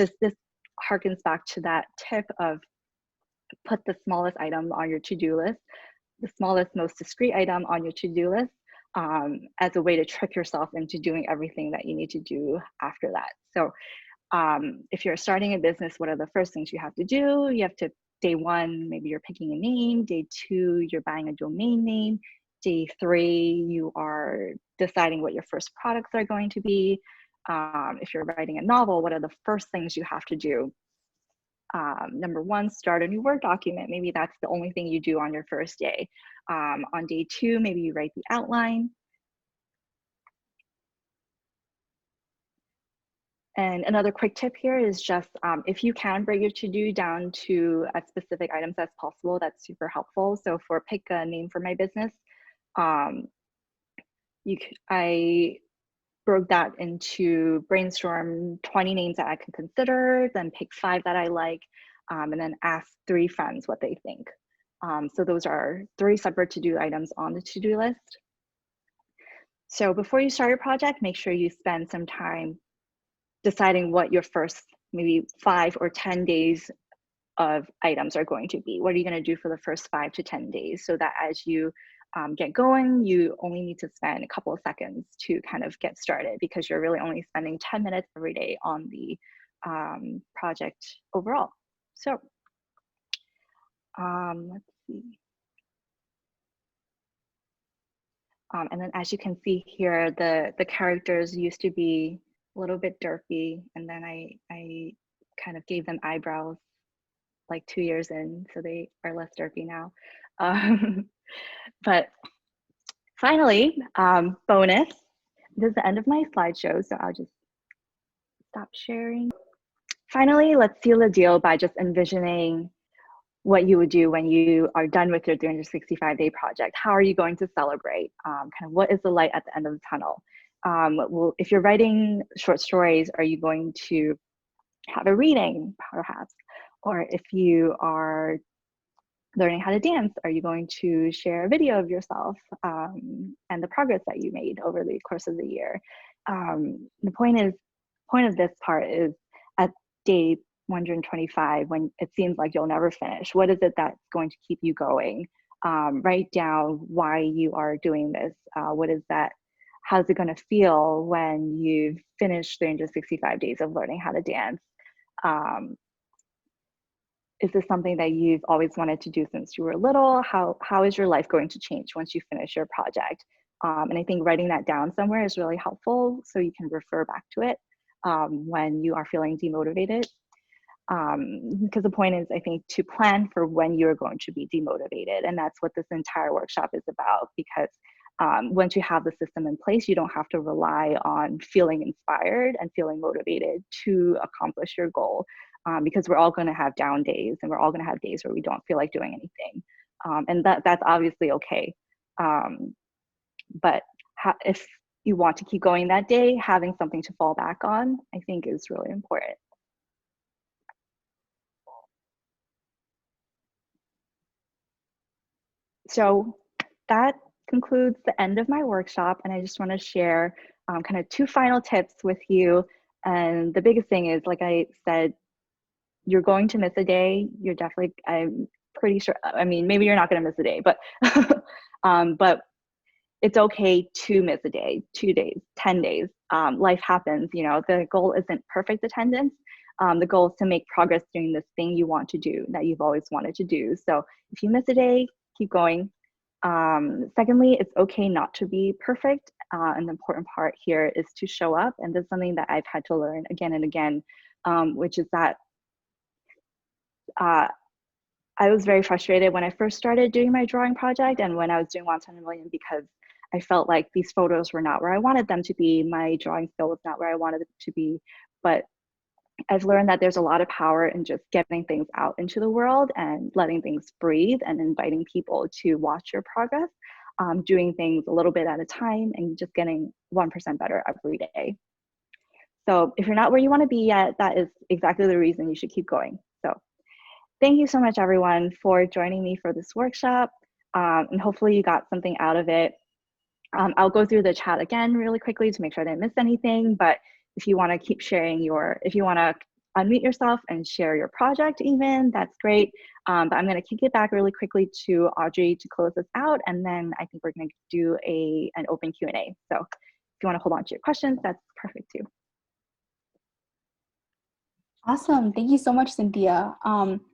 harkens back to that tip of put the smallest item on your to-do list, the smallest, most discrete item on your to-do list, as a way to trick yourself into doing everything that you need to do after that. So if you're starting a business, what are the first things you have to do? You have to, day one, maybe you're picking a name. Day two, you're buying a domain name. Day three, you are deciding what your first products are going to be. If you're writing a novel, what are the first things you have to do? Number one, start a new Word document. Maybe that's the only thing you do on your first day. On day two, maybe you write the outline. And another quick tip here is just if you can break your to-do down to as specific items as possible, that's super helpful. So for pick a name for my business, I broke that into brainstorm 20 names that I could consider, then pick 5 that I like, and then ask 3 friends what they think. So those are 3 separate to-do items on the to-do list. So before you start your project, make sure you spend some time deciding what your first maybe 5 or 10 days of items are going to be. What are you going to do for the first 5 to 10 days, so that as you get going, you only need to spend a couple of seconds to kind of get started, because you're really only spending 10 minutes every day on the project overall. So let's see. And then as you can see here, the characters used to be a little bit derpy, and then I kind of gave them eyebrows like 2 years in, so they are less derpy now. But finally, bonus, this is the end of my slideshow, so I'll just stop sharing. Finally, let's seal the deal by just envisioning what you would do when you are done with your 365-day project. How are you going to celebrate? Kind of what is the light at the end of the tunnel? Well, if you're writing short stories, are you going to have a reading, perhaps? Or if you are learning how to dance, are you going to share a video of yourself and the progress that you made over the course of the year? The point of this part is at day 125, when it seems like you'll never finish, what is it that's going to keep you going? Write down why you are doing this. What is that? How's it going to feel when you've finished 365 days of learning how to dance? Is this something that you've always wanted to do since you were little? How is your life going to change once you finish your project? And I think writing that down somewhere is really helpful, so you can refer back to it when you are feeling demotivated. Because the point is, I think, to plan for when you're going to be demotivated. And that's what this entire workshop is about, because once you have the system in place, you don't have to rely on feeling inspired and feeling motivated to accomplish your goal. Because we're all going to have down days, and we're all going to have days where we don't feel like doing anything. And that's obviously okay. But if you want to keep going that day, having something to fall back on, I think, is really important. So that concludes the end of my workshop, and I just want to share kind of 2 final tips with you. And the biggest thing is, like I said, you're going to miss a day. You're definitely, I'm pretty sure, I mean, maybe you're not going to miss a day, but but it's okay to miss a day, 2 days, 10 days. Life happens, you know. The goal isn't perfect attendance. The goal is to make progress doing this thing you want to do, that you've always wanted to do. So if you miss a day, keep going. Secondly, it's okay not to be perfect. And the important part here is to show up. And this is something that I've had to learn again and again, which is that I was very frustrated when I first started doing my drawing project, and when I was doing Wonton In A Million, because I felt like these photos were not where I wanted them to be. My drawing skill was not where I wanted it to be. But I've learned that there's a lot of power in just getting things out into the world and letting things breathe, and inviting people to watch your progress, doing things a little bit at a time, and just getting 1% better every day. So if you're not where you want to be yet, that is exactly the reason you should keep going. So thank you so much, everyone, for joining me for this workshop. And hopefully you got something out of it. I'll go through the chat again really quickly to make sure I didn't miss anything. But if you want to keep sharing if you want to unmute yourself and share your project even, that's great. But I'm going to kick it back really quickly to Audrey to close this out, and then I think we're going to do an open Q&A. So if you want to hold on to your questions, that's perfect too. Awesome. Thank you so much, Cynthia.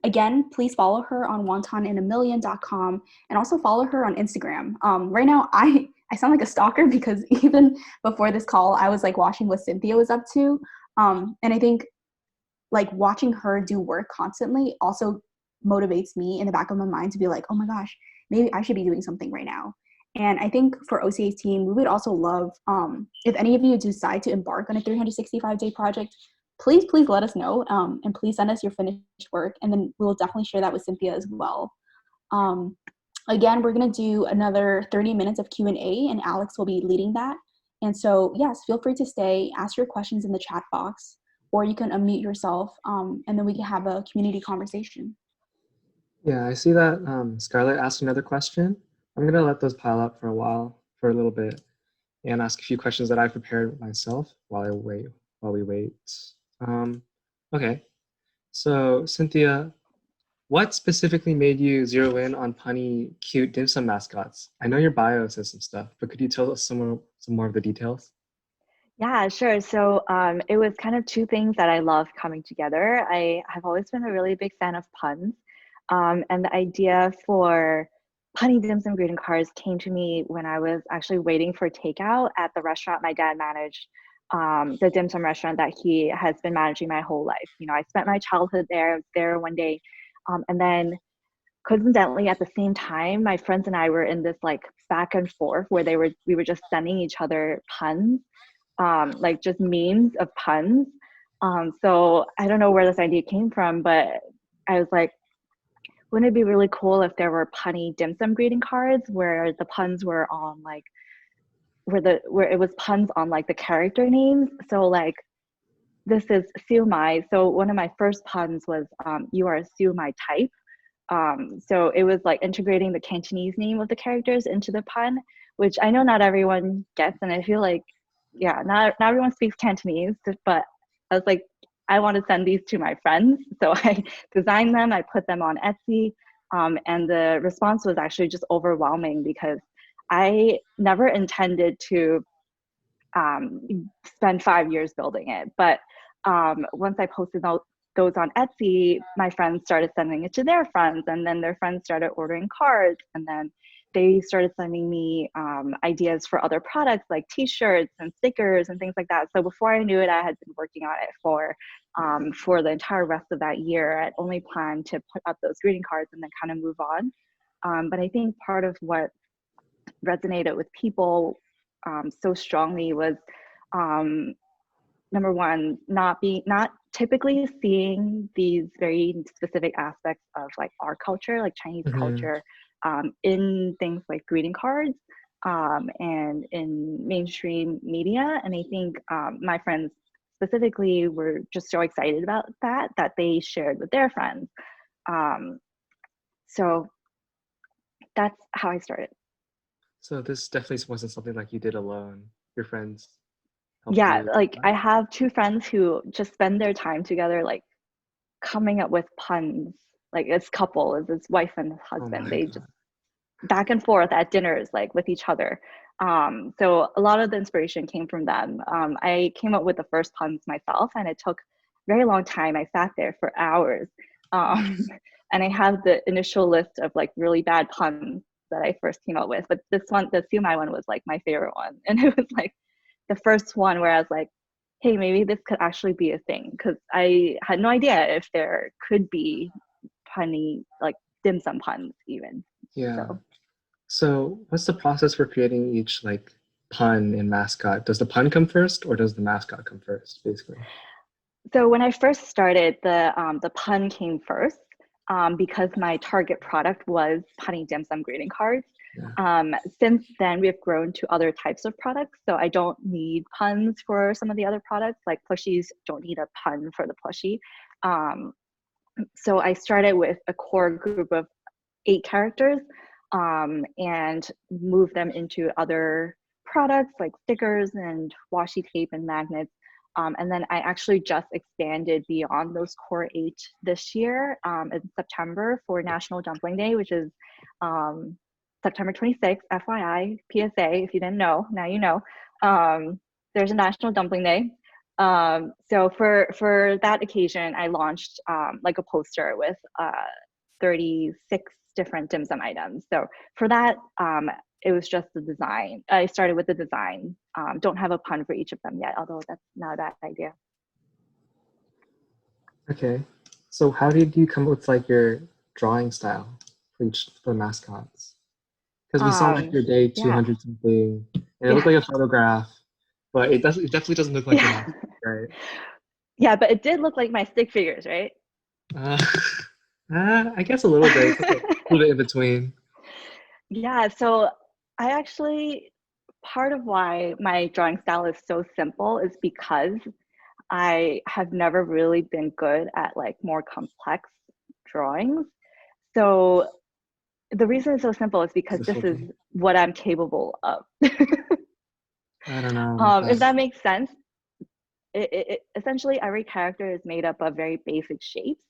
Again, please follow her on wontoninamillion.com and also follow her on Instagram. Right now, I sound like a stalker because even before this call, I was like watching what Cynthia was up to. And I think like watching her do work constantly also motivates me in the back of my mind to be like, oh my gosh, maybe I should be doing something right now. And I think for OCA's team, we would also love, if any of you decide to embark on a 365-day project, please let us know, and please send us your finished work, and then we'll definitely share that with Cynthia as well. Again, we're going to do another 30 minutes of Q&A, and Alex will be leading that. And so, yes, feel free to stay, ask your questions in the chat box, or you can unmute yourself, and then we can have a community conversation. Yeah, I see that Scarlett asked another question. I'm going to let those pile up for a little bit, and ask a few questions that I prepared myself while we wait. Okay, so Cynthia, what specifically made you zero in on punny cute dim sum mascots? I know your bio says some stuff, but could you tell us some more of the details? Yeah, sure. So it was kind of two things that I love coming together. I have always been a really big fan of puns. And the idea for punny dim sum greeting cards came to me when I was actually waiting for takeout at the restaurant my dad managed, the dim sum restaurant that he has been managing my whole life. You know, I spent my childhood there one day. And then coincidentally at the same time, my friends and I were in this like back and forth where we were just sending each other puns, like just memes of puns. So I don't know where this idea came from, but I was like, wouldn't it be really cool if there were punny dim sum greeting cards where the puns were on like where it was puns on like the character names? So like this is siu mai. So one of my first puns was you are a siu mai type. So it was like integrating the Cantonese name of the characters into the pun, which I know not everyone gets, and I feel like not everyone speaks Cantonese, but I was like, I want to send these to my friends. So I designed them, I put them on Etsy, and the response was actually just overwhelming because I never intended to spend 5 years building it. But once I posted those on Etsy, my friends started sending it to their friends, and then their friends started ordering cards, and then they started sending me ideas for other products like t-shirts and stickers and things like that. So before I knew it, I had been working on it for the entire rest of that year. I'd only planned to put up those greeting cards and then kind of move on. But I think part of what resonated with people so strongly was number one, not typically seeing these very specific aspects of like our culture, like Chinese culture, in things like greeting cards and in mainstream media. And I think my friends specifically were just so excited about that they shared with their friends. So that's how I started. So this definitely wasn't something like you did alone. Your friends helped Yeah, you. like I have two friends who just spend their time together, like coming up with puns. Like this couple is his wife and his husband. They just back and forth at dinners, like with each other. So a lot of the inspiration came from them. I came up with the first puns myself, and it took a very long time. I sat there for hours, and I have the initial list of like really bad puns that I first came up with. But this one, the Siu Mai one, was like my favorite one, and it was like the first one where I was like, hey, maybe this could actually be a thing, because I had no idea if there could be punny, like dim sum puns even. Yeah. So what's the process for creating each like pun and mascot? Does the pun come first or does the mascot come first, basically? So when I first started, the pun came first because my target product was punny dim sum greeting cards. Since then, we have grown to other types of products. So I don't need puns for some of the other products, like plushies don't need a pun for the plushie. So I started with a core group of 8 characters and moved them into other products like stickers and washi tape and magnets. And then I actually just expanded beyond those core 8 this year in September for National Dumpling Day, which is September 26th, FYI, PSA, if you didn't know, now you know. There's a National Dumpling Day. So for that occasion, I launched like a poster with 36 different dim sum items. So for that, it was just the design. I started with the design. Don't have a pun for each of them yet, although that's not a bad idea. Okay. So how did you come up with like your drawing style for each for mascots? Because we saw like your day Yeah. 200 something, and it Yeah. looked like a photograph, but it definitely doesn't look like a mascot, right? Yeah, but it did look like my stick figures, right? I guess a little bit. It's like a little bit in between. Yeah, so I actually, part of why my drawing style is so simple is because I have never really been good at like more complex drawings. So the reason it's so simple is because this is what I'm capable of. I don't know. If that makes sense. Essentially, every character is made up of very basic shapes.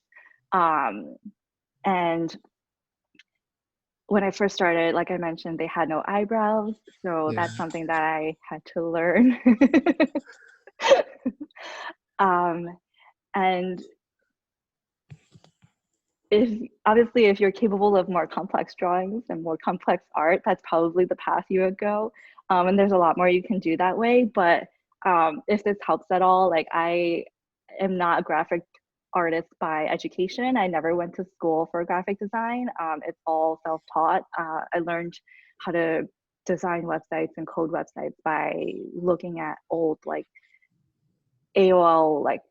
And when I first started, like I mentioned, they had no eyebrows. So that's something that I had to learn. And if you're capable of more complex drawings and more complex art, that's probably the path you would go. And there's a lot more you can do that way. But if this helps at all, like I am not a graphic artist by education. I never went to school for graphic design. It's all self-taught. I learned how to design websites and code websites by looking at old like AOL, like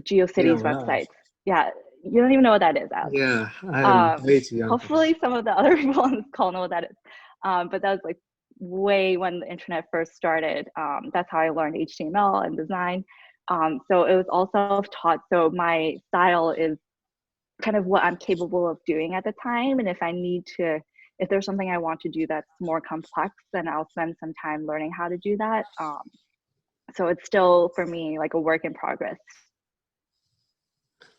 GeoCities websites. Yeah, you don't even know what that is, Alex. Yeah, I'm way too young. Hopefully some of the other people on this call know what that is. But that was like way when the internet first started. That's how I learned HTML and design. So it was all self-taught. So my style is kind of what I'm capable of doing at the time. And if there's something I want to do that's more complex, then I'll spend some time learning how to do that. So it's still, for me, like a work in progress.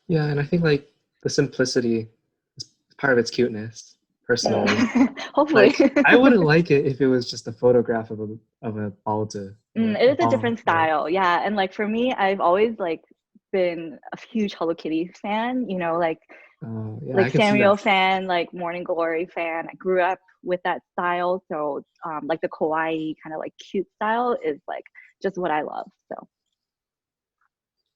Yeah, and I think like the simplicity is part of its cuteness, personally. Hopefully. Like, I wouldn't like it if it was just a photograph of a Balta. It is a different style, yeah. And like for me, I've always like been a huge Hello Kitty fan, you know, like Samuel fan, like Morning Glory fan. I grew up with that style, so like the kawaii kind of like cute style is like just what I love. So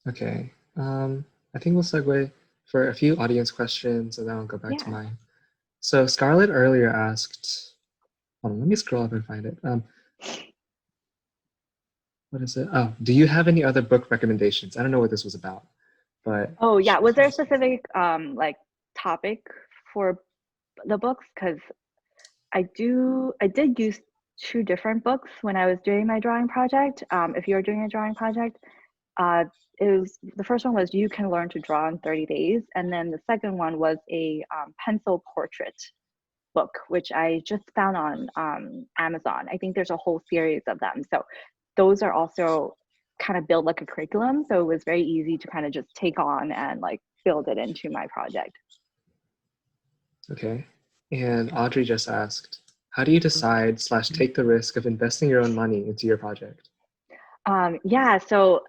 okay, I think we'll segue for a few audience questions, and then I'll go back to mine. So Scarlett earlier asked, hold on, let me scroll up and find it. What is it? Oh, do you have any other book recommendations? I don't know what this was about, but. Oh yeah, was there a specific like topic for the books? Because I did use 2 different books when I was doing my drawing project. If you're doing a drawing project, the first one was You Can Learn to Draw in 30 Days, and then the second one was a pencil portrait book, which I just found on Amazon. I think there's a whole series of them. So those are also kind of built like a curriculum. So it was very easy to kind of just take on and like build it into my project. Okay. And Audrey just asked, how do you decide / take the risk of investing your own money into your project? Yeah, so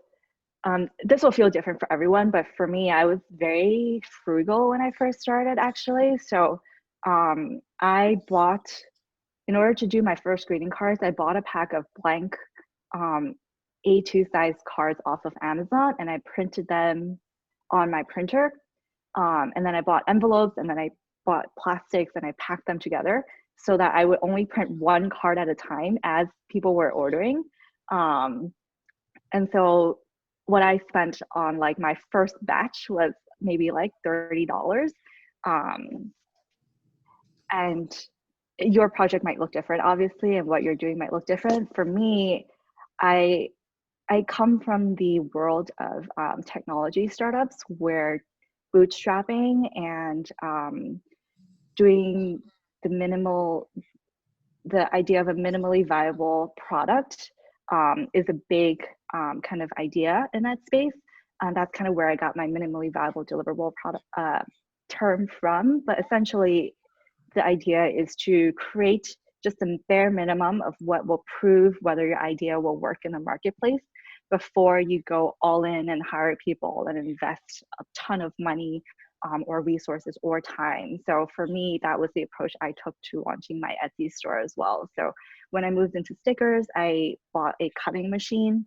this will feel different for everyone, but for me, I was very frugal when I first started, actually. So I bought, in order to do my first greeting cards, I bought a pack of blank A2 size cards off of Amazon, and I printed them on my printer. And then I bought envelopes, and then I bought plastics, and I packed them together so that I would only print 1 card at a time as people were ordering. And so what I spent on like my first batch was maybe like $30. And your project might look different, obviously, and what you're doing might look different. For me, I come from the world of technology startups where bootstrapping and doing the idea of a minimally viable product is a big kind of idea in that space. That's kind of where I got my minimally viable deliverable product term from. But essentially, the idea is to create just a bare minimum of what will prove whether your idea will work in the marketplace before you go all in and hire people and invest a ton of money or resources or time. So for me, that was the approach I took to launching my Etsy store as well. So when I moved into stickers, I bought a cutting machine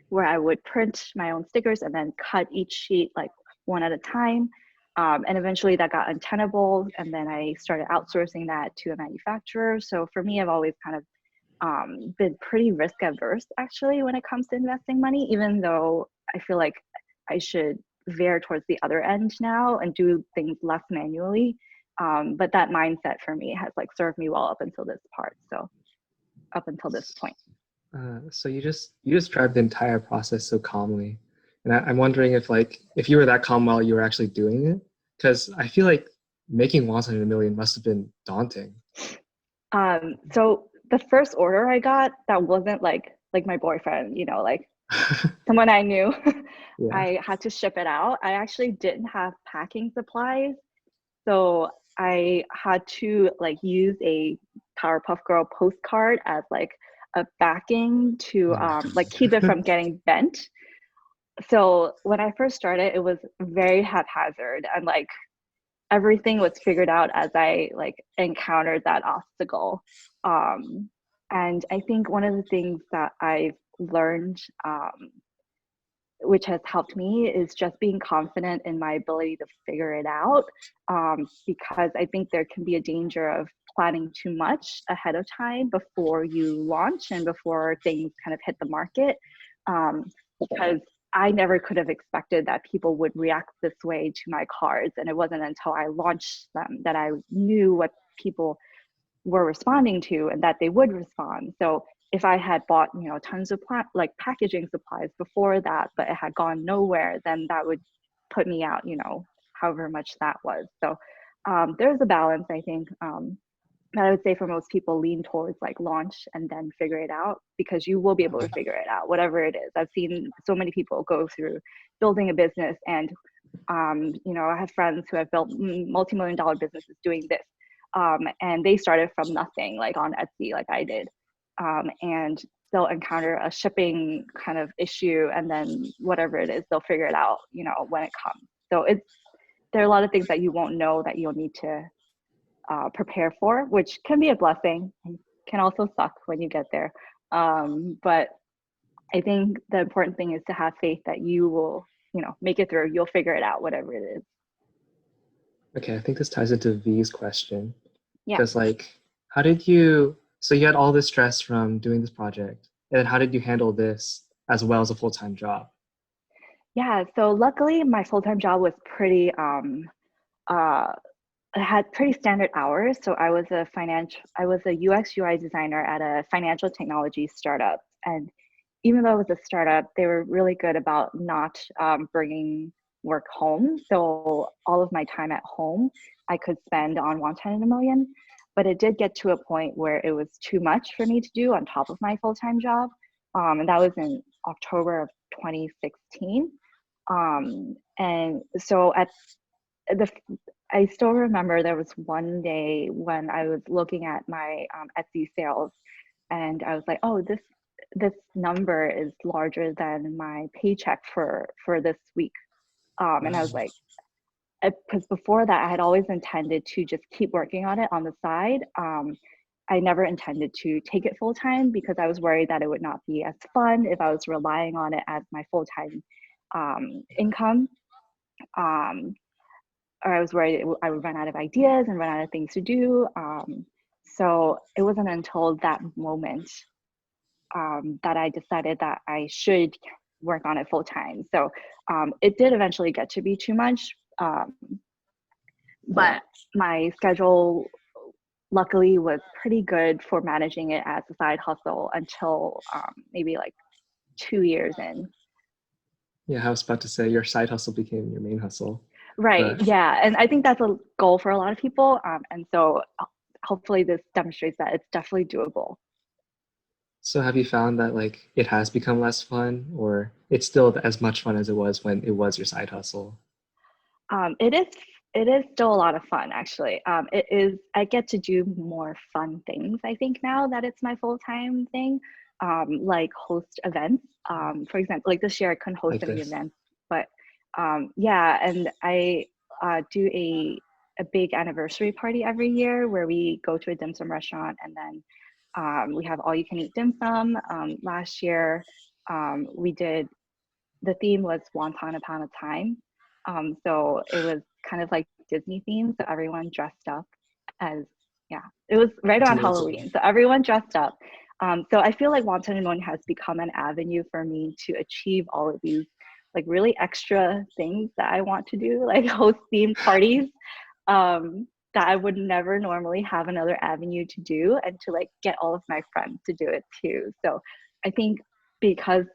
where I would print my own stickers and then cut each sheet like one at a time. And eventually that got untenable. And then I started outsourcing that to a manufacturer. So for me, I've always kind of been pretty risk averse actually when it comes to investing money, even though I feel like I should veer towards the other end now and do things less manually. But that mindset for me has like served me well up until this part. So up until this point. So you described the entire process so calmly, and I'm wondering if you were that calm while you were actually doing it, because I feel like making Wonton in a Million must have been daunting. So the first order I got that wasn't like my boyfriend, like someone I knew. Yeah. I had to ship it out. I actually didn't have packing supplies, so I had to like use a Powerpuff Girl postcard as like a backing to like keep it from getting bent. So when I first started, it was very haphazard and like everything was figured out as I like encountered that obstacle. And I think one of the things that I've learned, which has helped me, is just being confident in my ability to figure it out. Because I think there can be a danger of planning too much ahead of time before you launch and before things kind of hit the market. Because I never could have expected that people would react this way to my cards. And it wasn't until I launched them that I knew what people were responding to and that they would respond. So if I had bought, tons of like packaging supplies before that, but it had gone nowhere, then that would put me out, however much that was. So there's a balance, I think, that I would say for most people lean towards like launch and then figure it out, because you will be able to figure it out, whatever it is. I've seen so many people go through building a business and, I have friends who have built multi-million-dollar businesses doing this. And they started from nothing, like on Etsy, like I did. And they'll encounter a shipping kind of issue, and then whatever it is, they'll figure it out, when it comes. So there are a lot of things that you won't know that you'll need to prepare for, which can be a blessing and can also suck when you get there. But I think the important thing is to have faith that you will, make it through. You'll figure it out, whatever it is. Okay, I think this ties into V's question. Yeah. Because so you had all this stress from doing this project, and then how did you handle this as well as a full-time job? Yeah, so luckily my full-time job was pretty, it had pretty standard hours. So I was a UX UI designer at a financial technology startup. And even though it was a startup, they were really good about not bringing work home. So all of my time at home, I could spend on Wonton In A Million. But it did get to a point where it was too much for me to do on top of my full-time job. And that was in October of 2016. And so I still remember there was one day when I was looking at my Etsy sales, and I was like, oh, this number is larger than my paycheck for this week. And I was like, because before that I had always intended to just keep working on it on the side. I never intended to take it full time because I was worried that it would not be as fun if I was relying on it as my full-time income. Or I was worried I would run out of ideas and run out of things to do. So it wasn't until that moment that I decided that I should work on it full time. So it did eventually get to be too much, but my schedule luckily was pretty good for managing it as a side hustle until maybe like 2 years in. Yeah, I was about to say your side hustle became your main hustle. Right. Yeah. And I think that's a goal for a lot of people. And so hopefully this demonstrates that it's definitely doable. So have you found that like it has become less fun, or it's still as much fun as it was when it was your side hustle? It is still a lot of fun actually. It is I get to do more fun things I think now that it's my full-time thing. Like host events. For example, like this year I couldn't host Like any this? events, but yeah, and I do a big anniversary party every year where we go to a dim sum restaurant and then we have all you can eat dim sum. Last year we did the theme was Wonton Upon a Time. So it was kind of like Disney themed. So everyone dressed up as, yeah, it was right around Adorable. Halloween. So everyone dressed up. So I feel like Wonton In A Million has become an avenue for me to achieve all of these like really extra things that I want to do, like host themed parties that I would never normally have another avenue to do, and to like get all of my friends to do it too. So I think because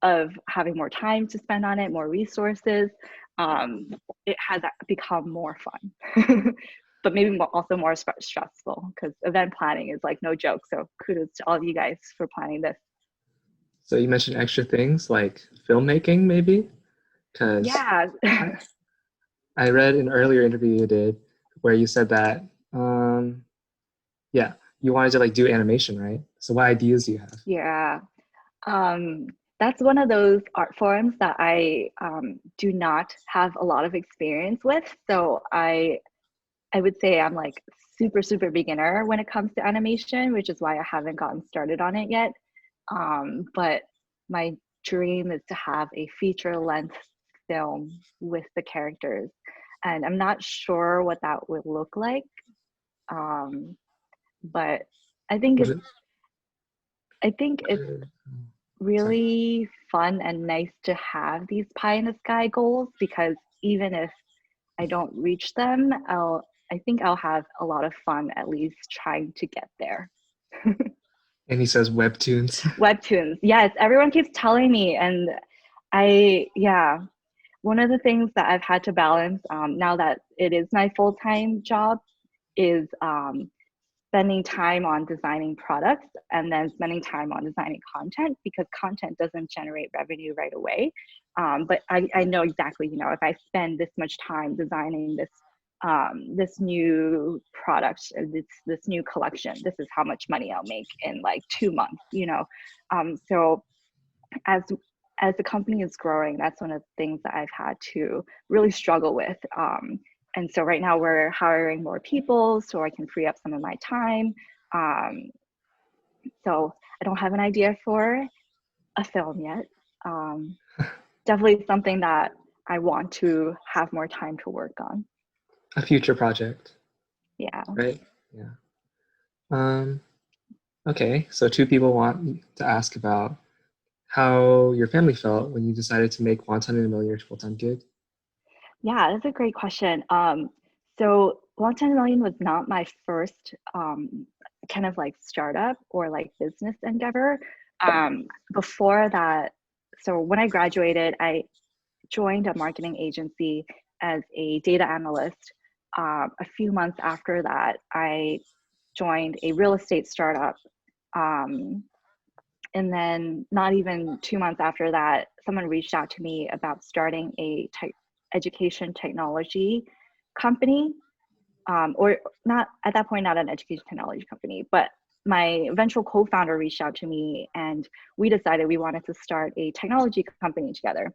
of having more time to spend on it, more resources, um, it has become more fun. But maybe also more stressful because event planning is like no joke. So kudos to all of you guys for planning this. So you mentioned extra things like filmmaking, maybe? Because Yeah. I, I read an earlier interview you did where you said that, yeah, you wanted to like do animation, right? So what ideas do you have? Yeah. Um, that's one of those art forms that I do not have a lot of experience with. So I would say I'm like super beginner when it comes to animation, which is why I haven't gotten started on it yet. But my dream is to have a feature length film with the characters, and I'm not sure what that would look like. Um, but I think What it's it, I think it's sorry. really fun and nice to have these pie in the sky goals, because even if I don't reach them, I think I'll have a lot of fun at least trying to get there. And he says webtoons. Webtoons, yes, everyone keeps telling me, and yeah, one of the things that I've had to balance now that it is my full-time job is spending time on designing products and then spending time on designing content, because content doesn't generate revenue right away. But I know exactly, if I spend this much time designing this new product, this new collection, this is how much money I'll make in like 2 months. So as as the company is growing, that's one of the things that I've had to really struggle with. And so right now we're hiring more people so I can free up some of my time. Um, so I don't have an idea for a film yet. Um, Definitely something that I want to have more time to work on. A future project, Yeah. right? Yeah. Um, okay, so two people want to ask about how your family felt when you decided to make Wonton In A Million your full-time gig. Yeah, that's a great question. So Wonton In A Million was not my first kind of like startup or like business endeavor. Before that, so when I graduated, I joined a marketing agency as a data analyst. A few months after that, I joined a real estate startup. Um, and then not even 2 months after that, someone reached out to me about starting a education technology company, or not at that point, not an education technology company, but my eventual co-founder reached out to me and we decided we wanted to start a technology company together.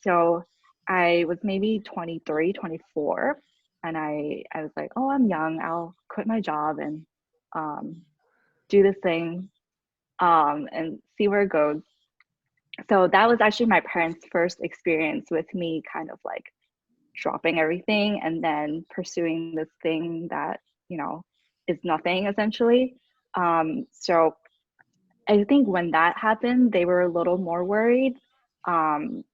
So I was maybe 23, 24, and I was like, oh, I'm young, I'll quit my job and do this thing and see where it goes. So that was actually my parents' first experience with me kind of like dropping everything and then pursuing this thing that, is nothing essentially. So I think when that happened, they were a little more worried um,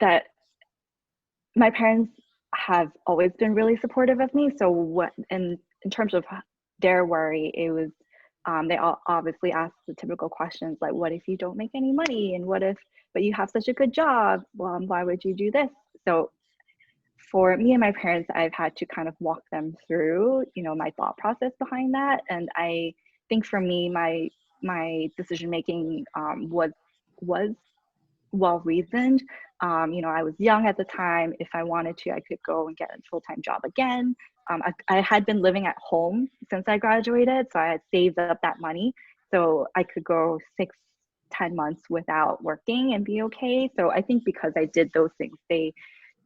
that my parents have always been really supportive of me. So what, in terms of their worry, it was they all obviously asked the typical questions like, what if you don't make any money, and what if, but you have such a good job, why would you do this? So for me and my parents, I've had to kind of walk them through, my thought process behind that. And I think for me, my decision making was well reasoned. I was young at the time. If I wanted to, I could go and get a full-time job again. I had been living at home since I graduated, so I had saved up that money, so I could go 6-10 months without working and be okay. So I think because I did those things, they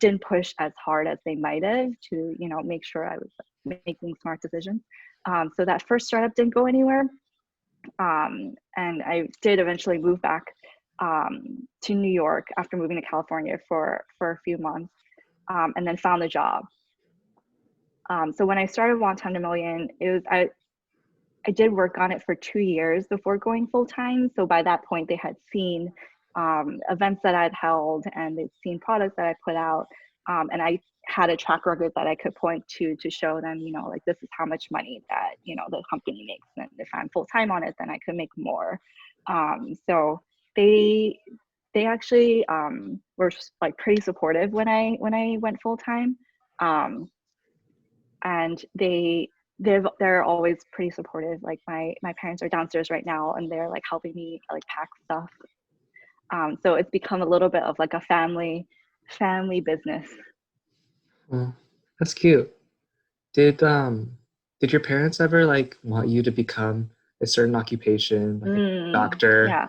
didn't push as hard as they might have to, make sure I was making smart decisions. So that first startup didn't go anywhere. And I did eventually move back to New York after moving to California for a few months, and then found a job. So when I started Wonton In A Million, I did work on it for 2 years before going full time. So by that point, they had seen events that I'd held, and they'd seen products that I put out, and I had a track record that I could point to show them, like, this is how much money that the company makes, and if I'm full time on it, then I could make more. So they actually were like pretty supportive when I went full time, and they're always pretty supportive. Like my parents are downstairs right now, and they're like helping me like pack stuff. So it's become a little bit of like a family business. Oh, that's cute. Did your parents ever like want you to become a certain occupation, like a doctor? Yeah,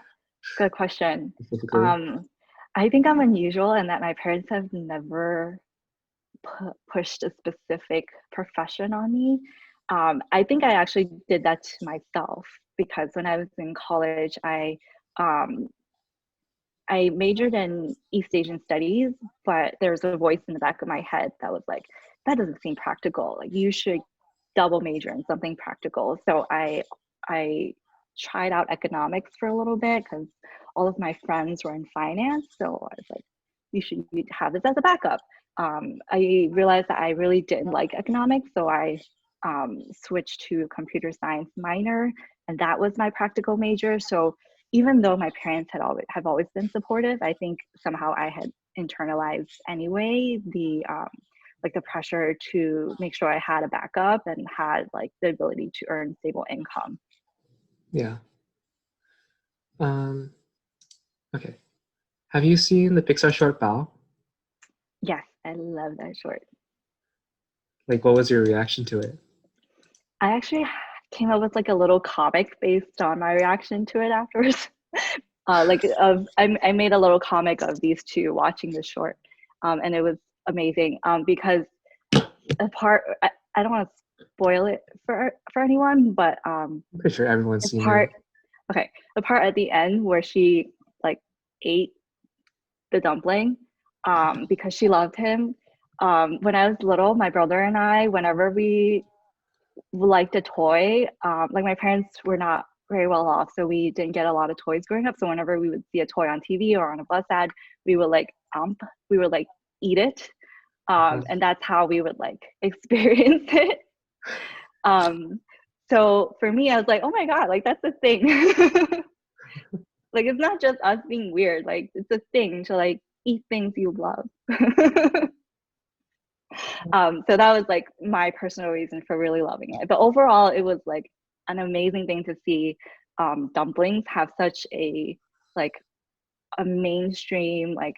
good question. Specifically? I think I'm unusual in that my parents have never pushed a specific profession on me. I think I actually did that to myself, because when I was in college, I majored in East Asian studies, but there was a voice in the back of my head that was like, that doesn't seem practical. Like, you should double major in something practical. So I tried out economics for a little bit because all of my friends were in finance. So I was like, you should have this as a backup. I realized that I really didn't like economics, so I switched to a computer science minor, and that was my practical major. So even though my parents have always been supportive, I think somehow I had internalized anyway the pressure to make sure I had a backup and had like the ability to earn stable income. Yeah. Okay. Have you seen the Pixar short Bao? Yes, I love that short. Like, what was your reaction to it? I actually came up with like a little comic based on my reaction to it afterwards. I made a little comic of these two watching the short, and it was amazing because a part, I don't want to spoil it for anyone, but I'm pretty sure everyone's seen part, it. okay, the part at the end where she like ate the dumpling because she loved him. When I was little, my brother and I, whenever we liked a toy, like my parents were not very well off, so we didn't get a lot of toys growing up. So whenever we would see a toy on TV or on a bus ad, we would like eat it, and that's how we would like experience it. So for me, I was like, oh my god, like that's a thing. Like, it's not just us being weird, like it's a thing to like eat things you love. So that was like my personal reason for really loving it. But overall, it was like an amazing thing to see dumplings have such a mainstream like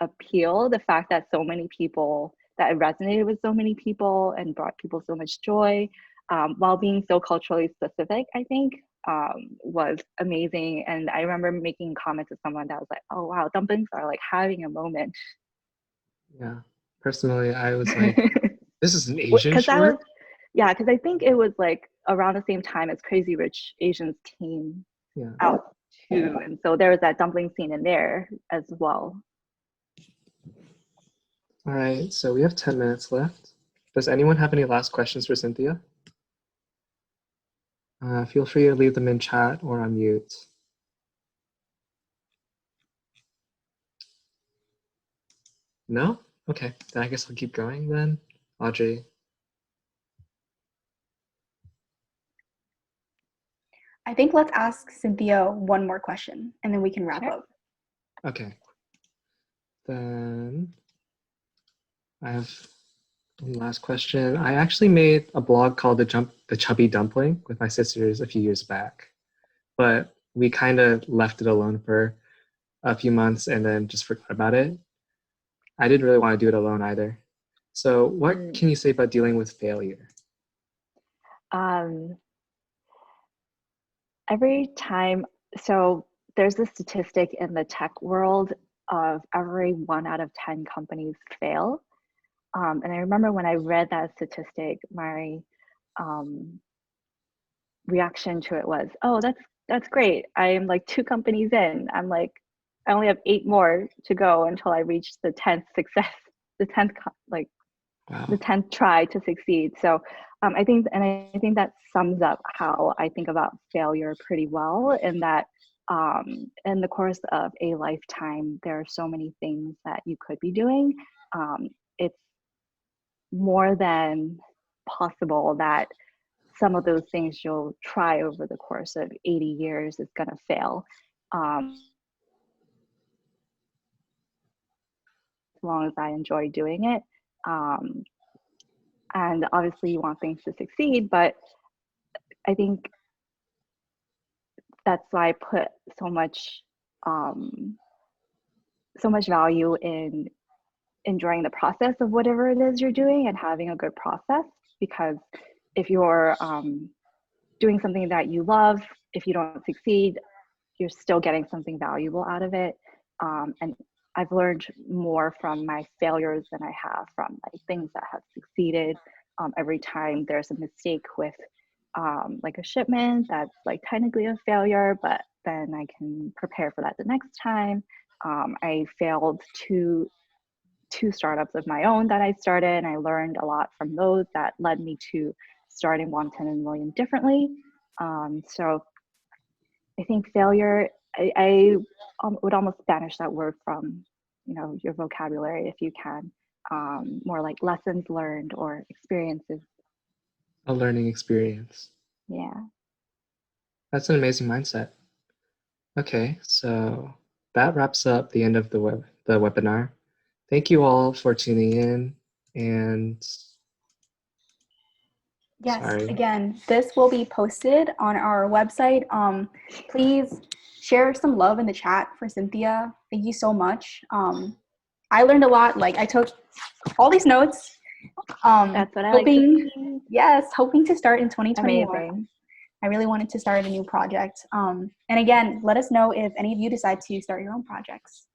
appeal. The fact that so many people, that it resonated with so many people and brought people so much joy, while being so culturally specific, I think was amazing. And I remember making comments to someone that was like, oh wow, dumplings are like having a moment. Yeah. Personally, I was like, this is an Asian short? Because I think it was like around the same time as Crazy Rich Asians came out too. And so there was that dumpling scene in there as well. All right, so we have 10 minutes left. Does anyone have any last questions for Cynthia? Feel free to leave them in chat or on mute. No? Okay, then I guess I'll keep going then. Audrey. I think let's ask Cynthia one more question and then we can wrap up. Okay. Then I have And last question. I actually made a blog called the Chubby Dumpling with my sisters a few years back, but we kind of left it alone for a few months and then just forgot about it. I didn't really want to do it alone either. So what can you say about dealing with failure? Um, every time, so there's a statistic in the tech world of every 1 out of 10 companies fail. And I remember when I read that statistic, my reaction to it was, oh, that's great. I am like 2 companies in. I'm like, I only have 8 more to go until I reach the 10th success, the 10th like Wow. the 10th try to succeed. So I think that sums up how I think about failure pretty well, in that in the course of a lifetime, there are so many things that you could be doing. It's more than possible that some of those things you'll try over the course of 80 years is going to fail. As long as I enjoy doing it. And obviously you want things to succeed, but I think that's why I put so much value in enjoying the process of whatever it is you're doing and having a good process. Because if you're doing something that you love, if you don't succeed, you're still getting something valuable out of it. And I've learned more from my failures than I have from like things that have succeeded. Every time there's a mistake with like a shipment that's like technically a failure, but then I can prepare for that the next time. I failed two startups of my own that I started, and I learned a lot from those that led me to starting Wonton In A Million differently. So I think failure, I would almost banish that word from, your vocabulary if you can. More like lessons learned or experiences. A learning experience. Yeah. That's an amazing mindset. Okay, so that wraps up the end of the webinar. Thank you all for tuning in, and Yes, sorry. again, this will be posted on our website. Please share some love in the chat for Cynthia. Thank you so much. I learned a lot. Like, I took all these notes. That's what I like to see. Yes, hoping to start in 2021. Amazing. I really wanted to start a new project. And again, let us know if any of you decide to start your own projects.